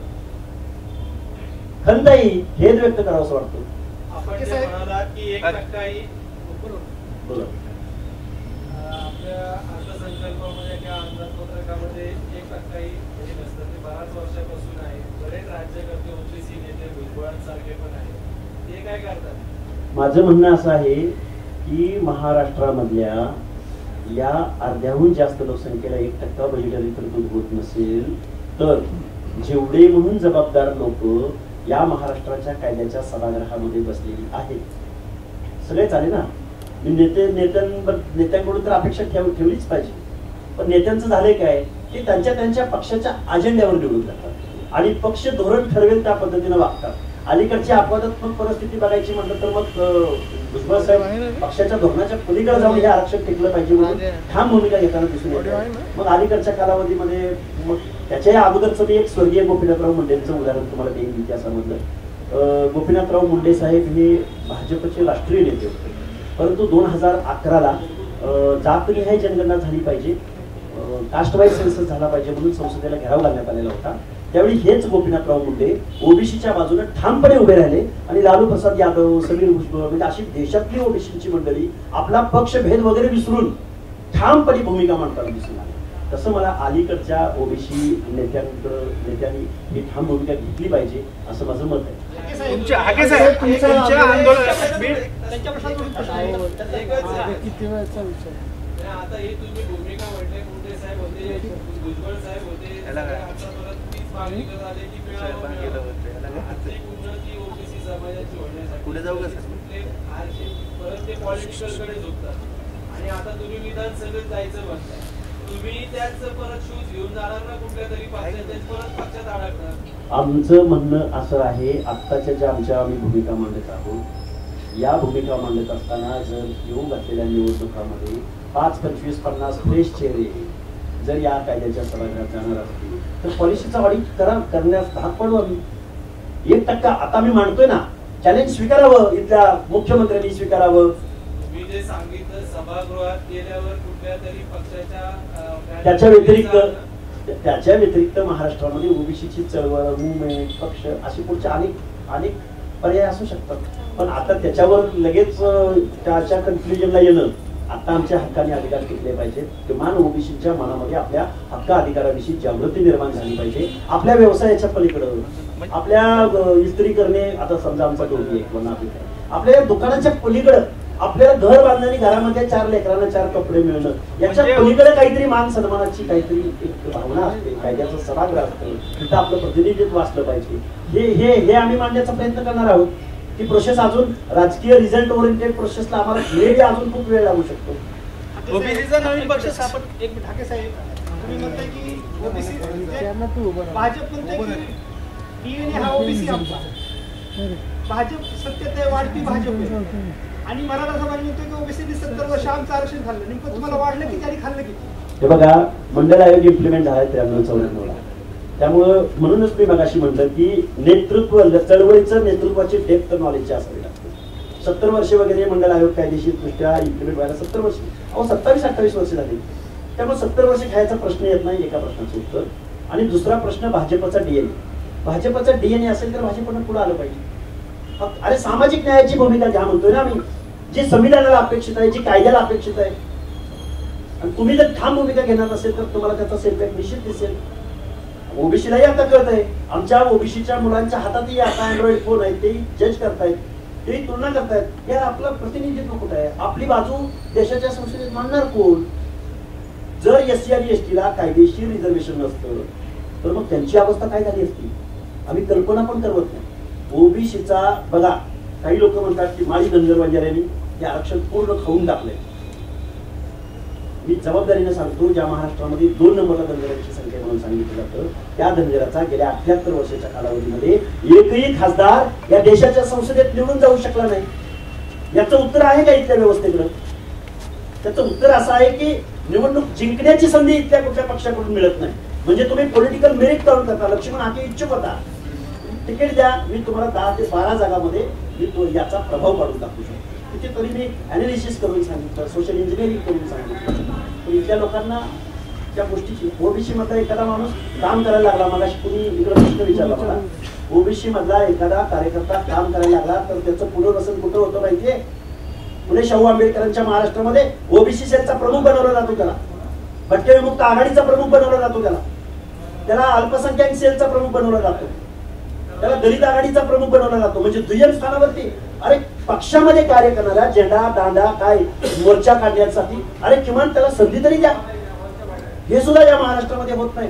खंताई हेच व्यक्त करावं असं वाटतं. आपण जे म्हणाला की 1% बोला. आपल्या अर्थसंकल्पामध्ये किंवा अंदाजपत्रकामध्ये 1% हे नसतं. ते बऱ्याच वर्षापासून आहे. बरेच राज्यकर्ते, ओबीसी नेते, भुजबळांसारखे पण आहेत. ते काय करतात? माझं म्हणणं असं आहे की महाराष्ट्रामधल्या या अर्ध्याहून जास्त लोकसंख्येला 1% बजेटरी तरतूद होत नसेल तर जेवढे म्हणून जबाबदार लोक या महाराष्ट्राच्या कायद्याच्या सभागृहामध्ये बसलेली आहेत, सगळेच आले ना. मी नेत्यांकडून तर अपेक्षा ठेवलीच पाहिजे. पण नेत्यांचं झालंय काय की त्यांच्या पक्षाच्या अजेंड्यावर निवडून जातात आणि पक्ष धोरण ठरवेल त्या पद्धतीने वागतात. अलीकडची अपवादात्मक परिस्थिती बघायची म्हटलं तर मग भुजबळ साहेब पक्षाच्या धोरणाच्या पलीकडे जाऊन हे आरक्षण टिकलं पाहिजे म्हणून ठाम भूमिका घेताना दिसून येते. मग अलीकडच्या कालावधीमध्ये मग त्याच्याही अगोदरचं मी एक स्वर्गीय गोपीनाथराव मुंडेंचं उदाहरण तुम्हाला देईन इतिहासामधलं. गोपीनाथराव मुंडे साहेब हे भाजपचे राष्ट्रीय नेते होते. परंतु 2011ला जातनिहाय जनगणना झाली पाहिजे, कास्ट वाईज सेन्सस झाला पाहिजे म्हणून संसदेला घेराव घालण्यात आलेला होता. त्यावेळी हेच गोपीनाथराव मुंडे ओबीसीच्या बाजूने ठामपणे उभे राहिले आणि लालू प्रसाद यादव, समीर भुजबळ म्हणजे अशी देशातली ओबीसीची मंडळी आपला पक्षभेद वगैरे विसरून ठामपणे भूमिका मांडताना दिसून आली. तसं मला अलीकडच्या ओबीसी नेत्यांनी ही ठाम भूमिका घेतली पाहिजे असं माझं मत आहे. आता हे तुम्ही भूमिका म्हटले, मुंडे साहेब होते, भुजबळ साहेब होते, आर्थिक उन्नती ओबीसी समाजाची होण्यासाठी पुढे जाऊ का परत ते पॉलिटिकल कडे झुकतात आणि आता तुम्ही विधानसभेत जायचं म्हणताय. तुम्ही त्याच परत शूज घेऊन जाणार ना कुठल्या तरी पक्षाच्या, परत पक्षात अडकणार. आमचं म्हणणं असं आहे, आत्ताच्या ज्या आम्ही भूमिका मांडत आहोत, या भूमिका मांडत असताना जर येऊन घातलेल्या निवडणुकामध्ये 5, 25, 50 फ्रेश चेहरे जर या कायद्याच्या सभागृहात जाणार असतील तर पॉलिसीचा ऑडिट करण्यास भाग पडू आम्ही. 1% आता मी मांडतोय ना, चॅलेंज स्वीकारावं, इथल्या मुख्यमंत्र्यांनी स्वीकारावं. तुम्ही जे सांगितलं सभागृहात गेल्यावर कुठल्या तरी पक्षाच्या त्याच्या व्यतिरिक्त महाराष्ट्रामध्ये ओबीसीची चळवळ, मुवमेंट, पक्ष अशी पुढचे अनेक पर्याय असू शकतात. पण आता त्याच्यावर लगेच त्याच्या कन्क्लुजनला येणं, आता आमच्या हक्काने अधिकार टिकले पाहिजेत. किमान ओबीसीच्या मनामध्ये आपल्या हक्क अधिकाराविषयी जागृती निर्माण झाली पाहिजे. आपल्या व्यवसायाच्या पलीकडं, आपल्या इस्त्री करणे, आता समजा आमचा डोकी आहे किंवा नापिक आहे, आपल्या दुकानाच्या पलीकडं आपल्याला घर बांधण्याने घरामध्ये 4 लेकरांना 4 कपडे मिळणं, याच्या पलीकडे काहीतरी मान सन्मानाची काहीतरी एक भावना असते, कायद्याचं सभागृह असतं, तिथं आपलं प्रतिनिधित्व असलं पाहिजे. हे आम्ही मांडण्याचा प्रयत्न करणार आहोत. ती प्रोसेस अजून राजकीय रिझल्ट ओरिएंटेड प्रोसेसला आम्हाला मेबी अजून खूप वेळ लागू शकतो. ओबीसीचा नवीन पक्ष स्थापन, एक मिनिट ठाके साहेब, तुम्ही म्हणताय की ओबीसी भाजप म्हणते की डीएनए हा ओबीसी आमचा, भाजप सत्तेत आहे, वाढती भाजप आहे, आणि मराठा समाज म्हणतो की ओबीसीने 70 वर्ष आमचं आरक्षण खाल्लं. नेमकं तुम्हाला वाढलं की त्यांनी खाल्लं किती? हे बघा, मंडळ आयोग इम्प्लिमेंट झाला 93-94ला. त्यामुळं म्हणूनच मी मगाशी म्हटलं की नेतृत्व, चळवळीचं नेतृत्वाची डेप्थ नॉलेज असावी लागते. 70 वर्ष वगैरे मंडळ आयोग कायदेशीरदृष्ट्या इम्प्लिमेंट व्हायला 70 वर्ष, 27-28 वर्ष झाली. त्यामुळे 70 वर्ष खायचा प्रश्न येत नाही, एका प्रश्नाचं उत्तर. आणि दुसरा प्रश्न भाजपचा डीएनए. भाजपचा डीएनए असेल तर भाजपनं पुढे आलं पाहिजे. अरे सामाजिक न्यायाची भूमिका घ्या म्हणतोय ना आम्ही, जी संविधानाला अपेक्षित आहे, जी कायद्याला अपेक्षित आहे. आणि तुम्ही जर ठाम भूमिका घेणार नसेल तर तुम्हाला त्याचा सेटबॅक निश्चित दिसेल. ओबीसीलाही आता कळत आहे, आमच्या ओबीसीच्या मुलांच्या हातातही आता अँड्रॉइड फोन आहेत, तेही जज करतायत, तेही तुलना करतायत. यार आपलं प्रतिनिधित्व कुठं आहे? आपली बाजू देशाच्या संसदेत मांडणार कोण? जर एससी आणि एसटीला कायदेशीर रिझर्वेशन नसतं तर मग त्यांची अवस्था काय झाली असती? आम्ही कल्पना पण करत नाही. ओबीसीचा बघा, काही लोक म्हणतात की माळी धनगर बंजाऱ्यांनी हे आरक्षण पूर्ण खाऊन टाकलंय. मी जबाबदारीने सांगतो, ज्या महाराष्ट्रामध्ये 2 नंबरला धनगरांची संख्या म्हणून सांगितलं जातं, त्या धनगराचा गेल्या 78 वर्षाच्या कालावधीमध्ये एकही खासदार या देशाच्या संसदेत निवडून जाऊ शकला नाही. याचं उत्तर आहे का इथल्या व्यवस्थेकडे? त्याचं उत्तर असं आहे की निवडणूक जिंकण्याची संधी इथल्या कुठल्या पक्षाकडून मिळत नाही. म्हणजे तुम्ही पॉलिटिकल मेरिट काउंट करता. लक्ष्मण हाके इच्छुक होता, तिकीट द्या, मी तुम्हाला 10 ते 12 जागामध्ये मी याचा प्रभाव पाडून टाकू शकतो. तिथे तरी मी अनालिसिस करून सांगितलं, सोशल इंजिनिअरिंग करून सांगितलं. पण इथल्या लोकांना त्या गोष्टीची, ओबीसी मधला एखादा माणूस काम करायला लागला, मला कुणी इकडे प्रश्न विचारला मला, ओबीसी मधला एखादा कार्यकर्ता काम करायला लागला तर त्याचं पुनर्वसन कुठं होतं माहितीये? पुणे शाहू आंबेडकरांच्या महाराष्ट्रामध्ये ओबीसी सेलचा प्रमुख बनवला जातो, त्याला भटके विमुक्त आघाडीचा प्रमुख बनवला जातो, त्याला अल्पसंख्याक सेलचा प्रमुख बनवला जातो, त्याला दलित आघाडीचा प्रमुख बनवला जातो. म्हणजे दुय्यम स्थानावरती. अरे पक्षामध्ये कार्य करणारा झेंडा दांडा काय मोर्चा काढण्यासाठी, अरे किमान त्याला संधी तरी द्या. हे सुद्धा या महाराष्ट्रामध्ये होत नाही.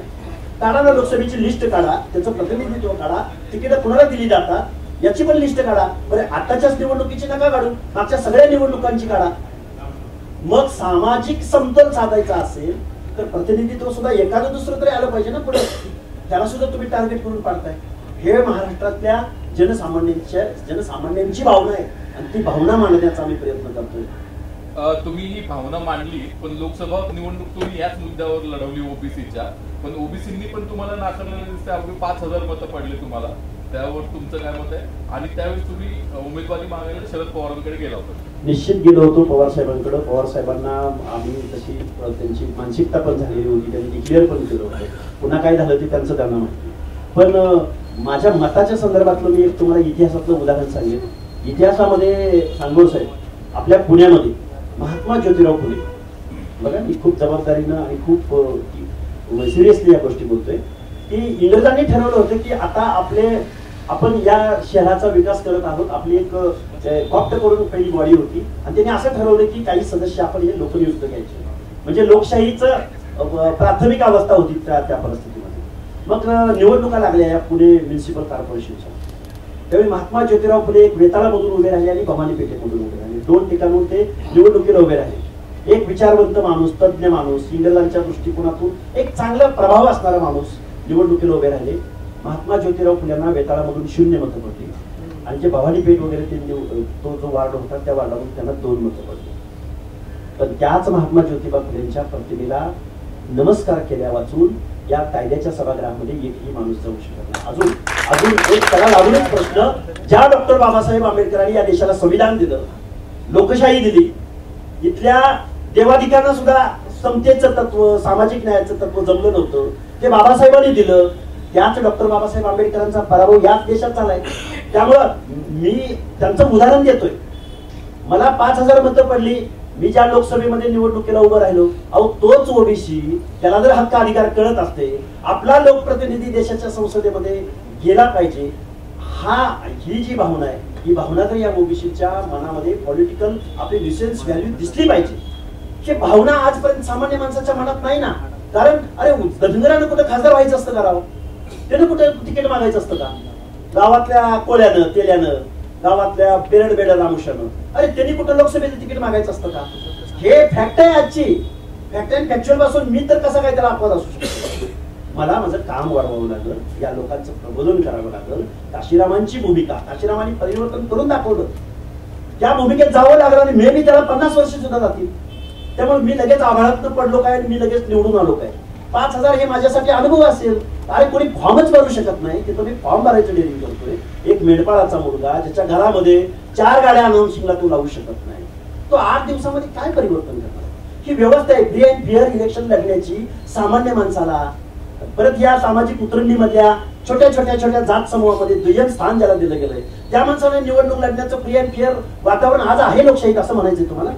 काढा ना, लोकसभेची लिस्ट काढा, त्याचं प्रतिनिधित्व काढा, तिकीट कुणाला दिली जातात याची पण लिस्ट काढा. बरं, आताच्याच निवडणुकीची नका काढू, मागच्या सगळ्या निवडणुकांची काढा. मग सामाजिक समतोल साधायचा असेल तर प्रतिनिधित्व सुद्धा एखादं दुसरं तरी आलं पाहिजे ना पुढे. त्याला सुद्धा तुम्ही टार्गेट करून पाडताय. हे महाराष्ट्रातल्या जनसामान्यांची भावना आहे आणि ती भावना मांडण्याचा आम्ही प्रयत्न करतोय. तुम्ही ही भावना मांडली, पण लोकसभा निवडणूक तुम्ही याच मुद्द्यावर लढवली ओबीसीच्या, पण ओबीसींनी पण तुम्हाला नाकारलेलं दिसतंय. अगदी 5000 मतं पडले तुम्हाला. त्यावर तुमचं काय मत आहे? आणि त्यावेळी तुम्ही उमेदवारी मागायला शरद पवारांकडे गेला होता. निश्चित गेलो होतो पवार साहेबांकडे. पवार साहेबांना आम्ही तशी त्यांची मानसिकता पण झालेली होती, त्यांनी डिक्लेअर पण केलं होतं. पुन्हा काय झालं ते त्यांचं त्यांना माहिती. पण माझ्या मताच्या संदर्भातलं मी एक तुम्हाला इतिहासातलं उदाहरण सांगेन. इतिहासामध्ये सांगोळ साहेब आपल्या पुण्यामध्ये महात्मा ज्योतिराव फुले, बघा मी खूप जबाबदारीनं आणि खूप सिरियसली या गोष्टी बोलतोय की इंग्रजांनी ठरवलं होतं की आता आपण या शहराचा विकास करत आहोत. आपली एक कॉप्ट करून पहिली बॉडी होती आणि त्यांनी असं ठरवलं की काही सदस्य आपण हे लोकनियुक्त घ्यायचे. म्हणजे लोकशाहीचं प्राथमिक अवस्था होती त्या परिस्थितीमध्ये. मग निवडणुका लागल्या या पुणे म्युनिसिपल कॉर्पोरेशनच्या. त्यावेळी महात्मा ज्योतिराव फुले एक वेताळामधून उभे राहिले आणि भवानी पेठेमधून उभे राहिले. 2 ठिकाणून ते निवडणुकीला उभे राहिले. एक विचारवंत माणूस, तज्ज्ञ माणूस, इंग्रजांच्या दृष्टिकोनातून एक चांगला प्रभाव असणारा माणूस निवडणुकीला उभे राहिले. महात्मा ज्योतिराव फुलेंना वेताळामधून 0 मतं पडली आणि जे भवानी पेठ वगैरे तो जो वार्ड होता त्या वार्डामधून त्यांना 2 मतं पडली. पण त्याच महात्मा ज्योतिबा फुलेंच्या प्रतिमेला नमस्कार केल्या वाचून या कायद्याच्या सभागृहामध्ये एकही माणूस जाऊ शकत नाही. अजून एक त्याला लागूनच प्रश्न, ज्या डॉक्टर बाबासाहेब आंबेडकरांनी या देशाला संविधान दिलं, लोकशाही दिली, इथल्या देवाधिकांना सुद्धा समतेचं तत्व, सामाजिक न्यायाचं तत्व जमलं नव्हतं, ते बाबासाहेबांनी दिलं. त्याच डॉक्टर बाबासाहेब आंबेडकरांचा पराभव याच देशात झालाय. त्यामुळं मी त्यांचं उदाहरण देतोय. मला 5,000 मतं पडली, मी ज्या लोकसभेमध्ये निवडणुकीला उभं राहिलो, अहो तोच ओबीसी, त्याला जर हक्क अधिकार कळत असते, आपला लोकप्रतिनिधी देशाच्या संसदेमध्ये गेला पाहिजे, ही जी भावना आहे, ही भावना तर या ओबीसीच्या मनामध्ये पॉलिटिकल आपली डिसेन्स व्हॅल्यू दिसली पाहिजे. ही भावना आजपर्यंत सामान्य माणसाच्या मनात नाही ना. कारण अरे धनगरानं कुठं खासदार व्हायचं असतं का राव? त्यानं कुठं तिकीट मागायचं असतं का? गावातल्या कोळ्यानं, तेल्यानं, गावातल्या बेरड रामुशानं, अरे त्यांनी कुठं लोकसभेचं तिकीट मागायचं असतं का? हे फॅक्ट आहे आजची. फॅक्ट अँड फॅक्च्युअल पासून मी तर कसं काय त्याला अपवाद असू शकतो? मला माझं काम वाढवावं लागलं, या लोकांचं प्रबोधन करावं लागलं. काशीरामांची भूमिका, काशीरामांनी परिवर्तन करून दाखवलं, त्या भूमिकेत जावं लागलं आणि मी त्याला 50 वर्ष सुद्धा जातील. त्यामुळे मी लगेच आभाळात पडलो काय, मी लगेच निवडून आलो काय? 5,000 हे माझ्यासाठी अनुभव असेल. अरे कोणी फॉर्मच भरू शकत नाही, तिथं मी फॉर्म भरायचं डेअरिंग करतोय. एक मेंढपाळाचा मुलगा ज्याच्या घरामध्ये 4 गाड्या अनाउन्सिंगला तो लावू शकत नाही, तो 8 दिवसामध्ये काय परिवर्तन करणार? ही व्यवस्था आहे फ्री अँड फेअर इलेक्शन लढण्याची. सामान्य माणसाला परत या सामाजिक उतरंडीमधल्या छोट्या जात समूहामध्ये 2य स्थान ज्याला दिलं गेलंय, त्या माणसाने निवडणूक लढण्याचं फ्री अँड फेअर वातावरण आज आहे लोकशाहीत, असं म्हणायचंय तुम्हाला?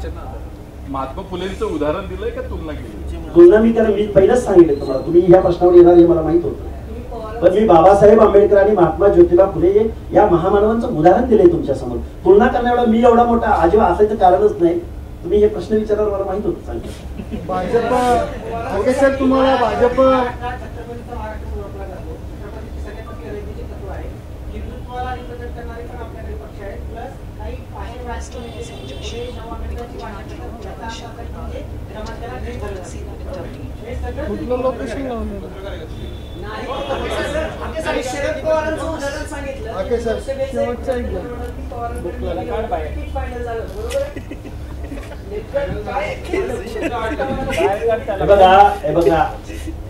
महात्मा फुलेंचं उदाहरण दिलंय का तुलना केली? तुलना मी कारण मी पहिलंच सांगितलं तुम्हाला, तुम्ही या प्रश्नावर येणार हे मला माहित होतं. पण मी बाबासाहेब आंबेडकर आणि महात्मा ज्योतिबा फुले या महामानवांचं उदाहरण दिलंय तुमच्या समोर. तुलना करण्याएवढा मी एवढा मोठा अजिबात असायचं कारणच नाही. तुम्ही हे प्रश्न विचारल्यावर मला माहित होतं. सांगितलं भाजप सर, तुम्हाला भाजप कुठलं लोकेशन लावलं? शरद पवारांचं उदाहरण सांगितलं. फायनल झालं बघा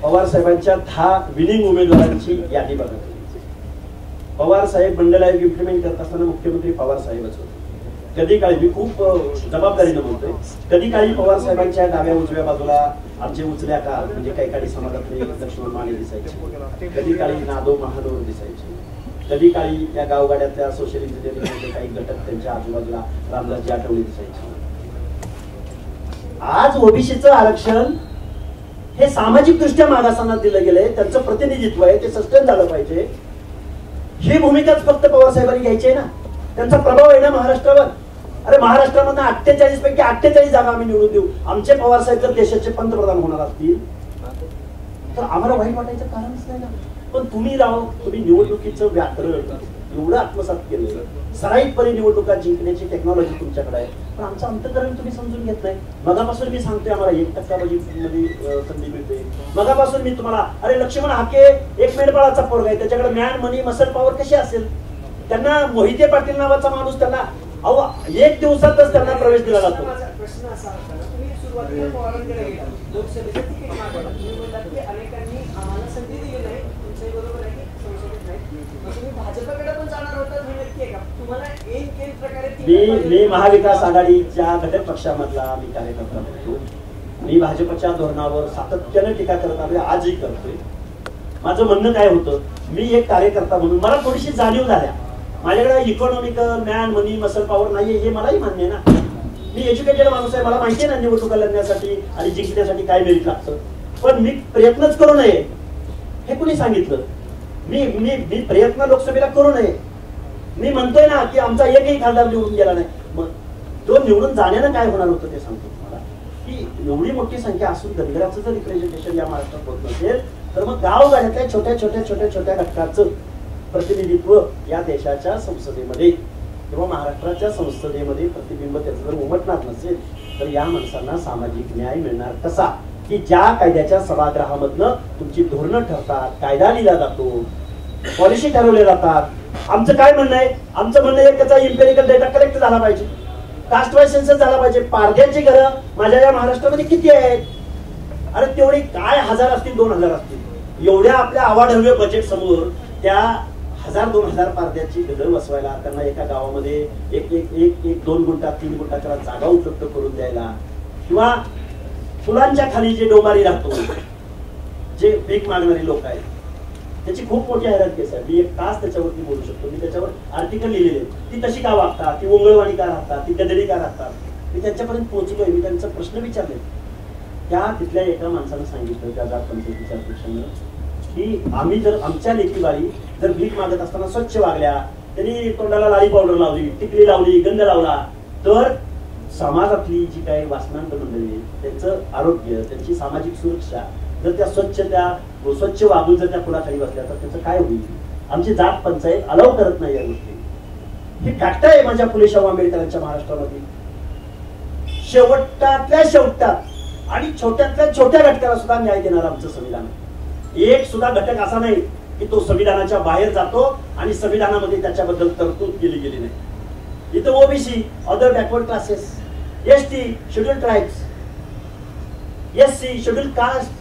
पवार साहेबांच्या 10 विनिंग उमेदवारांची यादी बघा. पवार साहेब मंडल आयोग इम्प्लिमेंट करत असताना मुख्यमंत्री पवार साहेबच होते. कधी काळी, मी खूप जबाबदारीनं बोलतोय, कधी काळी पवार साहेबांच्या डाव्या उजव्या बाजूला आमचे उचल्या कार म्हणजे काही काळी समाजातले लक्ष्मण माने दिसायचे, कधी काळी नादो महानोर दिसायचे, कधी काळी या गावगाड्यातल्या सोशल इंजिनिअरिंगचे काही घटक त्यांच्या आजूबाजूला रामदासजी आठवले दिसायचे. आज ओबीसीचं आरक्षण हे सामाजिक दृष्ट्या मागासांना दिलं गेलंय, त्यांचं प्रतिनिधित्व आहे, ते सस्टेन झालं पाहिजे. ही भूमिकाच फक्त पवार साहेबांनी घ्यायची आहे ना. त्यांचा प्रभाव आहे ना महाराष्ट्रावर. अरे महाराष्ट्रामधून 48 पैकी 48 जागा आम्ही निवडून देऊ. आमचे पवार साहेब जर देशाचे पंतप्रधान होणार असतील तर आम्हाला वाईट वाटायचं कारणच नाही ना. पण तुम्ही निवडणुकीचं व्याकरण एवढं आत्मसात केलं, सराईतपणे निवडणुका जिंकण्याची टेक्नॉलॉजी तुमच्याकडे आहे, पण आमचं अंतकरण तुम्ही समजून घेत नाही. मगापासून मी सांगतोय आम्हाला 1% मध्ये संधी मिळते. मगापासून मी तुम्हाला, अरे लक्ष्मण हाके एक मेंढपाळाचा पोरगा आहे, त्याच्याकडे मॅन मनी मसल पॉवर कशी असेल? त्यांना मोहिते पाटील नावाचा माणूस त्यांना 1 दिवसातच त्यांना प्रवेश दिला जातो. प्रश्न असा होता, तुम्ही सुरुवातीला पवारांकडे गेला, लोकसभेचं तिकीट मागवलं, तुम्ही बोललात की अनेकांनी आम्हाला संधी दिली नाही, तुमचंही बरोबर आहे की संसदेत नाही, मग तुम्ही भाजपकडे पण जाणार होता, हे नक्की आहे का? तुम्हाला एक प्रकारे मी महाविकास आघाडीच्या घटक पक्षामधला मी कार्यकर्ता होतो. मी भाजपच्या धोरणावर सातत्याने टीका करत आलोय, आजही करतोय. माझं म्हणणं काय होतं, मी एक कार्यकर्ता म्हणून मला थोडीशी जाणीव झाल्या, माझ्याकडे इकॉनॉमिकल मॅन मनी मसल पॉवर नाहीये हे मलाही मान्य आहे ना. मी एज्युकेटेड माणूस आहे, मला माहिती आहे ना निवडणुका लढण्यासाठी आणि जिंकण्यासाठी काय मेरिट लागतं. पण मी प्रयत्नच करू नये हे कुणी सांगितलं? मी प्रयत्न लोकसभेला करू नये. मी म्हणतोय ना की आमचा एकही खासदार निवडून गेला नाही. मग तो निवडून जाण्यानं काय होणार होतं ते सांगतो तुम्हाला, की एवढी मोठी संख्या असून धनगराचं जर रिप्रेझेंटेशन या महाराष्ट्रात होत नसेल तर मग गावगाड्यातल्या छोट्या घटकाचं प्रतिनिधित्व या देशाच्या संसदेमध्ये किंवा महाराष्ट्राच्या संसदेमध्ये प्रतिबिंब त्याचं जर उमटणार नसेल तर या माणसांना सामाजिक न्याय मिळणार कसा, की ज्या कायद्याच्या सभागृहामधनं तुमची धोरणं ठरतात, कायदा लिहिला जातो, पॉलिसी ठरवल्या जातात. आमचं काय म्हणणं आहे, आमचं म्हणणं आहे त्याचा इम्पेरिकल डेटा कलेक्ट झाला पाहिजे, कास्ट वाईज सेन्सस झाला पाहिजे. पारध्यांची घरं माझ्या या महाराष्ट्रामध्ये किती आहेत? अरे तेवढी काय 1000 असतील, 2000 असतील. एवढ्या आपल्या आवाढव्य बजेट समोर त्या 1000-2000 पारध्याची घरं बसवायला, त्यांना एका गावामध्ये एक 2 गुंठा 3 गुंठा त्याला जागा उपलब्ध करून द्यायला, किंवा फुलांच्या खाली जे डोंबारी राहतो, जे भीक मागणारी लोक आहेत, त्याची खूप मोठी हैराण केस आहे. मी एक तास त्याच्यावरती बोलू शकतो. मी त्याच्यावर आर्टिकल लिहिलेले. ती तशी का वागतात, ती ओंगळवाणी का राहतात, ती गदडी का राहतात, मी त्यांच्यापर्यंत पोहोचलोय. मी त्यांचा प्रश्न विचारले. त्या तिथल्या एका माणसानं सांगितलं, त्या जात पंचायतीच्या अध्यक्षानं, की आम्ही जर आमच्या लेकीबाळी जर भीक मागत असताना स्वच्छ वागल्या, त्यांनी तोंडाला लाली पावडर लावली, टिकली लावली, गंध लावला, तर समाजातली जी काही वासनांत मंडळी, त्यांचं आरोग्य, त्यांची सामाजिक सुरक्षा, जर त्या स्वच्छ वागून जर त्या फुलाखाली बसल्या तर त्याचं काय होईल? आमची जात पंचायत अलाव करत नाही या गोष्टी. ही फॅक्ट आहे माझ्या फुले शाहू आंबेडकरांच्या महाराष्ट्रामध्ये. शेवटातल्या शेवटात आणि छोट्यातल्या छोट्या घटकाला सुद्धा न्याय देणार आमचं संविधान. एक सुद्धा घटक असा नाही की तो संविधानाच्या बाहेर जातो आणि संविधानामध्ये त्याच्याबद्दल तरतूद केली गेली नाही. इथं OBC, other backward classes, ST, schedule tribes, SC, schedule caste,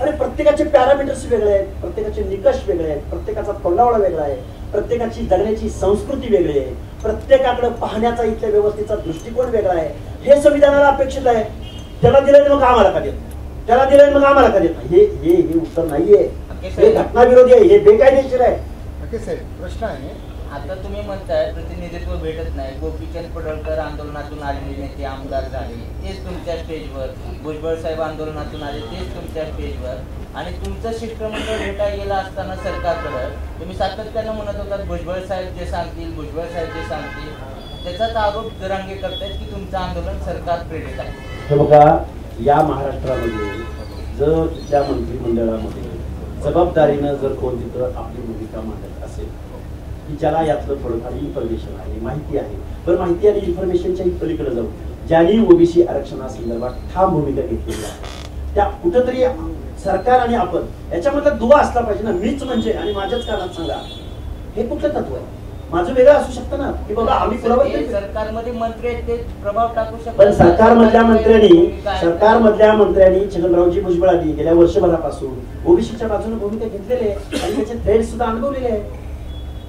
अरे प्रत्येकाचे पॅरामीटर्स वेगळे आहेत, प्रत्येकाचे निकष वेगळे आहेत, प्रत्येकाचा तोंडावळा वेगळा आहे, प्रत्येकाची जगण्याची संस्कृती वेगळी आहे, प्रत्येकाकडे पाहण्याचा इथल्या व्यवस्थेचा दृष्टिकोन वेगळा आहे. हे संविधानाला अपेक्षित आहे. त्याला दिलं मग आम्हाला का देत, त्याला दिलं मग आम्हाला का देत नाही? हे उत्तर नाहीये. हे घटनाविरोधी आहे, हे बेकायदेशीर आहे. प्रश्न आहे, आता तुम्ही म्हणताय प्रतिनिधित्व भेटत नाही. गोपीचंद पडळकर आंदोलनातून आलेले नेते आमदार झाले, तेच तुमच्या स्टेजवर. भुजबळ साहेब आंदोलनातून आले, तेच तुमच्या स्टेजवर. आणि तुमचं शिष्टमंडळ भेटायला गेला असताना सरकारकडं तुम्ही सातत्यानं म्हणत होतात भुजबळ साहेब जे सांगतील, भुजबळ साहेब जे सांगतील. त्याचाच आरोप जरांगे करतायत की तुमचं आंदोलन सरकार प्रेरित आहे. हे बघा, या महाराष्ट्रामध्ये जर तिथल्या मंत्रिमंडळामध्ये जबाबदारीनं जर कोण तिथं आपली भूमिका मांडत असेल, की ज्याला यातलं थोडंफार इन्फॉर्मेशन आहे, माहिती आहे, पण माहिती आणि इन्फॉर्मेशनच्या पलीकडे जाऊ, ज्यांनी ओबीसी आरक्षणासंदर्भात ठाम भूमिका घेतलेली आहे, त्या कुठंतरी सरकार आणि आपण याच्यामधला दुवा असला पाहिजे ना. मीच म्हणजे आणि माझ्याच कानात सांगा, हे कुठलं तत्व आहे? माझं वेगळं असू शकतं ना, की बाबा आम्ही सरकारमध्ये मंत्री आहेत ते प्रभाव टाकू शकतात. पण सरकारमधल्या मंत्र्यांनी छगनरावजी भुजबळ आधी गेल्या वर्षभरापासून ओबीसीच्या बाजूने भूमिका घेतलेली आहे आणि त्याचे थ्रेड सुद्धा अनुभवलेले आहे.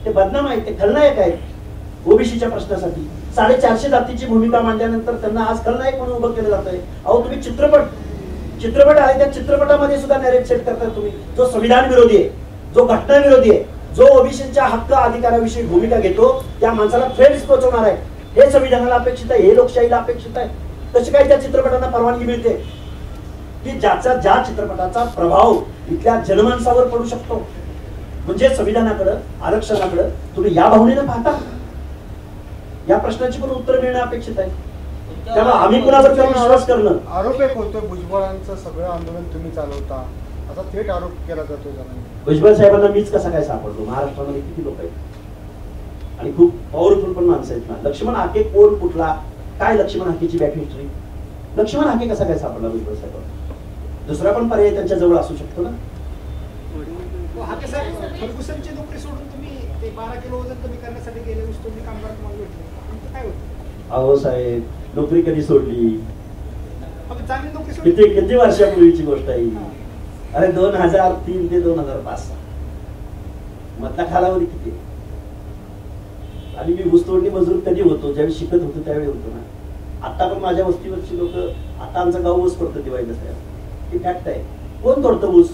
ते बदनाम आहेत, ते खलनायक आहेत ओबीसीच्या प्रश्नासाठी. 450 जातीची भूमिका मांडल्यानंतर त्यांना आज खलनायक म्हणून उभं केलं जात आहे. अहो तुम्ही चित्रपट आहे, त्या चित्रपटामध्ये सुद्धा नॅरेट सेट करताय तुम्ही, जो संविधान विरोधी आहे, जो घटना विरोधी आहे, जो ओबीसीच्या हक्क अधिकाराविषयी भूमिका घेतो, त्या माणसाला थ्रेड्स पोहोचवणार आहे. हे संविधानाला अपेक्षित आहे, हे लोकशाहीला अपेक्षित आहे. कशी काय त्या चित्रपटांना परवानगी मिळते की ज्या चित्रपटाचा प्रभाव इथल्या जनमानसावर पडू शकतो? म्हणजे संविधानाकडे, आरक्षणाकडे तुम्ही या भावनेनं पाहता? या प्रश्नाची पण उत्तर मिळणं अपेक्षित आहे. त्यामुळे आम्ही कुणावर विश्वास करणं. आरोप एक होतो भुजबळांचं सगळं आंदोलन तुम्ही चालवता, असा थेट आरोप केला जातो. भुजबळ साहेबांना मीच कसा काय सापडतो? महाराष्ट्रामध्ये किती लोक आहेत आणि खूप पॉवरफुल पण माणसं आहेत ना. लक्ष्मण हाके कोण, कुठला, काय लक्ष्मण हाकेची बॅक हिस्ट्री? लक्ष्मण हाके कसा काय सापडला भुजबळ साहेब? दुसरा पण पर्याय त्यांच्या जवळ असू शकतो ना. हाके साहेब, फर्ग्युसनची नोकरी सोडून तुम्ही ते 12 किलो वजन कमी करण्यासाठी गेले, तुम्ही कामगार तुम्हाला भेटले, काय होतं? अहो साहेब, नोकरी कधी सोडली? चांगली नोकरी सोडली. किती वर्षापूर्वीची गोष्ट आहे. अरे 2003 ते 2005 मधला कालावधी किती? आणि मी ऊसतोडणी मजूर कधी होतो? ज्यावेळी शिकत होतो त्यावेळी होतो ना. आता पण माझ्या वस्तीवरची लोक, आता आमचं गाव ऊस पडतं दिवाळीला साहेब, ही फॅक्ट आहे. कोण तोडतं ऊस?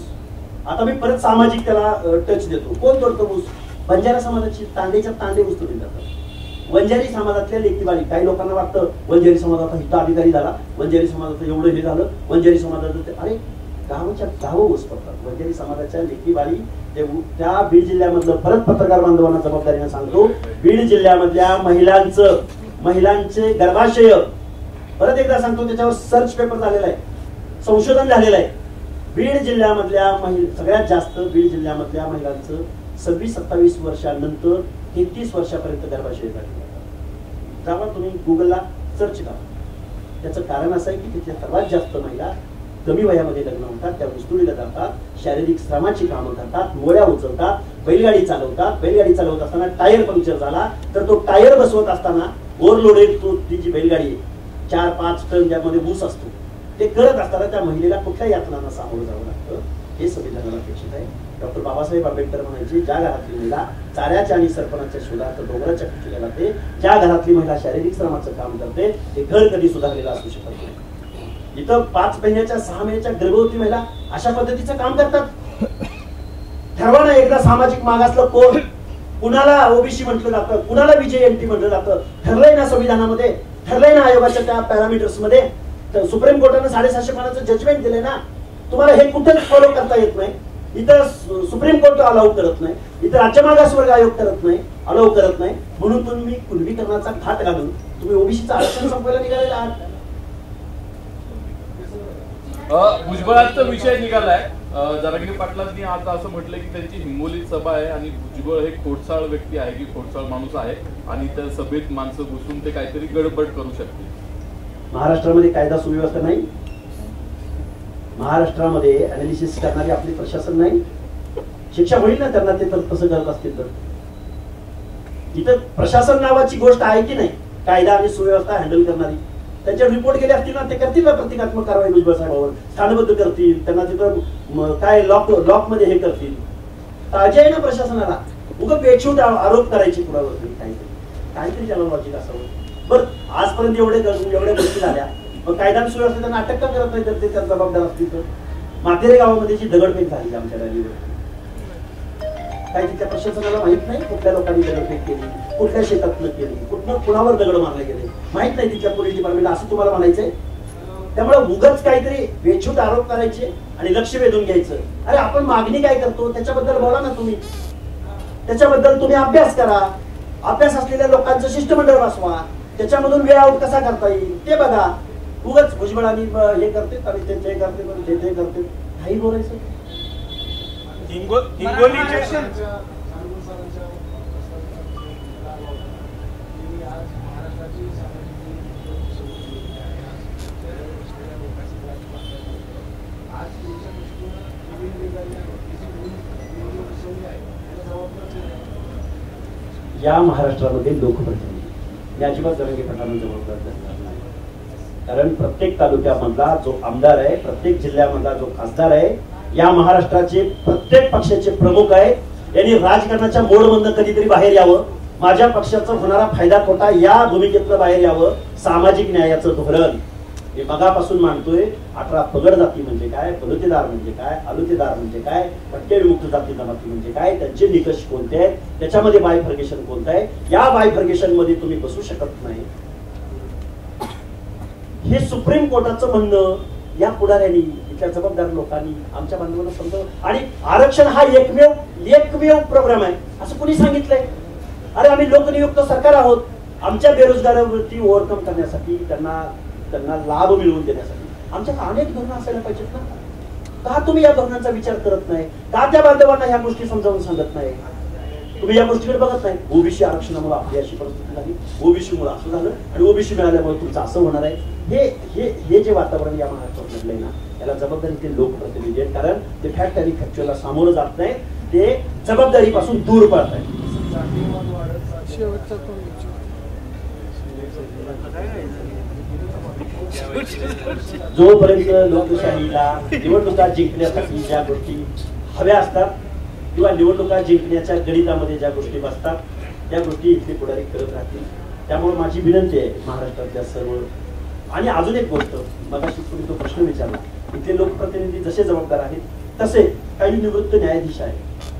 आता मी परत सामाजिक त्याला टच देतो. कोण तोडतं ऊस? बंजारा समाजाची तांडेच्या तांडे ऊस तोडले जातात. वंजारी समाजातल्या लेकीबाळी, काही लोकांना वाटतं वंजारी समाजाचा हित अधिकारी झाला, वंजारी समाजाचं एवढं हे झालं, वंजारी समाजाचं, अरे गावाच्या गावं ऊस पडतात. वंजारी समाजाच्या लेकीबाळी त्या बीड जिल्ह्यामधलं, परत पत्रकार बांधवांना जबाबदारीने सांगतो, बीड जिल्ह्यामधल्या महिलांचे गर्भाशय, परत एकदा सांगतो, त्याच्यावर सर्च पेपर झालेला आहे, संशोधन झालेलं आहे. बीड जिल्ह्यामधल्या सगळ्यात जास्त बीड जिल्ह्यामधल्या महिलांचं 26-27 वर्षानंतर 33 वर्षापर्यंत गर्भाशय झाले. जावा तुम्ही गुगलला सर्च करा. त्याचं कारण असं आहे की तिथे सर्वात जास्त महिला कमी वयामध्ये लग्न होतात, त्या उस्तुडीला जातात, शारीरिक श्रमाची कामं करतात, मोळ्या उचलतात, बैलगाडी चालवतात. बैलगाडी चालवत असताना टायर पंक्चर झाला तर तो टायर बसवत असताना ओव्हरलोडेड ती जी बैलगाडी 4-5 टन ज्यामध्ये ऊस असतो ते करत असताना त्या महिलेला कुठल्या यातनांना सामोरं जावं लागतं हे संविधानाला अपेक्षित आहे. डॉक्टर बाबासाहेब आंबेडकर म्हणायचे, ज्या घरातली महिला चाऱ्याच्या आणि सरपणाच्या शोधात डोंगराच्या कुचीला जाते, ज्या घरातली महिला शारीरिक श्रमाचं काम करते ते घर कधी सुधारलेलं असू शकत नाही. इथं 5 महिन्याच्या 6 महिन्याच्या गर्भवती महिला अशा पद्धतीचं काम करतात. ठरवा ना एकदा सामाजिक मागासलं कोण, कुणाला ओबीसी म्हटलं जातं, कुणाला बीजेएमटी म्हटलं जातं, ठरलंय ना संविधानामध्ये, ठरलंय ना आयोगाच्या त्या पॅरामीटर्स मध्ये. सुप्रीम कोर्टानं 750 पानाचं जजमेंट दिलंय ना. तुम्हाला हे कुठेच फॉलो करता येत नाही. इथं सुप्रीम कोर्ट अलाउ करत नाही, इथं राज्य मागासवर्ग आयोग करत नाही, अलाउ करत नाही. म्हणून तुम्ही कुणबीकरणाचा घात घालून तुम्ही ओबीसीचं आरक्षण संपवायला निघालेला आहात. भुजबळांचा विषय निघालाय. जरांगे पाटलांनी आता असं म्हटलंय की त्यांची हिंगोलीत सभा आहे आणि भुजबळ हे खोडसाळ व्यक्ती आहे की खोडसाळ माणूस आहे आणि त्या सभेत माणसं घुसून ते काहीतरी गडबड करू शकते. महाराष्ट्रामध्ये कायदा सुव्यवस्था नाही, महाराष्ट्रामध्ये अनालिसिस करणारे आपले प्रशासन नाही. शिक्षा होईल ना त्यांना ते तर तसं करत असतील तर. इथं प्रशासन नावाची गोष्ट आहे की नाही कायदा आणि सुव्यवस्था हँडल करणारी. त्यांचे रिपोर्ट गेले असतील ना ते करतील ना प्रतिकात्मक कारवाई भुजबळ साहेबांवर, स्थानबद्ध करतील, त्यांना तिथं काय लॉक मध्ये हे करतील. ताजे आहे ना प्रशासनाला. उगाच बेछूट आरोप करायचे कुणावर काहीतरी त्याला लॉजिक असावं. बरं आजपर्यंत एवढ्या गोष्टी झाल्या, मग कायदा आणि सुव्यवस्था त्यांना अटक का करत नाही तर ते त्यात जबाबदार असतील तर. मातेरे गावामध्ये जी दगडफेक झाली आमच्या रॅलीवर, काही तिच्या प्रशासनाला माहित नाही कुठल्या लोकांनी दगडफेक केली, कुठल्या शेतातनं केली, कुणावर दगड मारले गेले माहित नाही तिच्या पोलीस डिपार्टमेंटला, असं तुम्हाला म्हणायचंय. त्यामुळे उगाच काहीतरी बेछूट आरोप करायचे आणि लक्ष वेधून घ्यायचं. अरे आपण मागणी काय करतो त्याच्याबद्दल बोला ना तुम्ही. त्याच्याबद्दल तुम्ही अभ्यास करा. अभ्यास असलेल्या लोकांचं शिष्टमंडळ बसवा, त्याच्यामधून वे आउट कसा करता येईल ते बघा. उगाच भुजबळांनी हे करते आणि ते करते ते करते काही बोलायचं. या महाराष्ट्रामध्ये लोकप्रतिनिधी अजिबात जरांगे पाटलांना जबाबदार धरणार नाही. कारण प्रत्येक तालुक्यामधला जो आमदार आहे, प्रत्येक जिल्ह्यामधला जो खासदार आहे, या महाराष्ट्राचे प्रत्येक पक्षाचे प्रमुख आहे. यांनी राजकारणाच्या मोडमधनं कधीतरी बाहेर यावं, माझ्या पक्षाचा होणारा फायदा तोटा या भूमिकेतनं बाहेर यावं. सामाजिक न्यायाचं धोरण हे मगापासून मांडतोय. 18 पगड जाती म्हणजे काय, बलुतेदार म्हणजे काय, आलुतेदार म्हणजे काय, पट्टेविमुक्त जाती जमाती म्हणजे काय, त्यांचे निकष कोणते आहेत, त्याच्यामध्ये बायफर्गेशन कोणतं आहे, या बायफर्गेशन मध्ये तुम्ही बसू शकत नाही. हे सुप्रीम कोर्टाचं म्हणणं या पुढाऱ्यांनी, इथल्या जबाबदार लोकांनी आमच्या बांधवांना समजावं. आणि आरक्षण हा एकमेव प्रोग्राम आहे असं कोणी सांगितलंय? अरे आम्ही लोकनियुक्त सरकार आहोत. आमच्या बेरोजगारावरती ओव्हरकम करण्यासाठी, त्यांना लाभ मिळवून देण्यासाठी आमच्याकडे अनेक धोरणं असायला पाहिजेत ना. का तुम्ही या धोरणांचा विचार करत नाही? का त्या बांधवांना ह्या गोष्टी समजावून सांगत नाही? तुम्ही या गोष्टीकडे बघत नाही. ओबीसी आरक्षणामुळे आपली अशी परिस्थिती झाली, ओबीसी मुळे असं झालं आणि ओबीसी मिळाल्यामुळे तुमचं असं होणार आहे. हे जे वातावरण या महाराष्ट्रात घडलंय ना, याला जबाबदारी ते लोकप्रतिनिधी आहेत. कारण ते फॅक्ट आणि फॅक्च्युअलला सामोरं जात नाही, ते जबाबदारीपासून दूर पडत आहेत. जोपर्यंत लोकशाहीला निवडणुका जिंकण्यासाठी ज्या गोष्टी हव्या असतात किंवा निवडणुका जिंकण्याच्या गणितामध्ये ज्या गोष्टी बसतात त्या गोष्टी इथले पुढारी करत राहतील. त्यामुळे माझी विनंती आहे महाराष्ट्रातल्या सर्व. आणि अजून एक गोष्ट, मगाशी तुम्ही तो प्रश्न विचारला, इथले लोकप्रतिनिधी जसे जबाबदार आहेत तसे काही निवृत्त न्यायाधीश आहेत,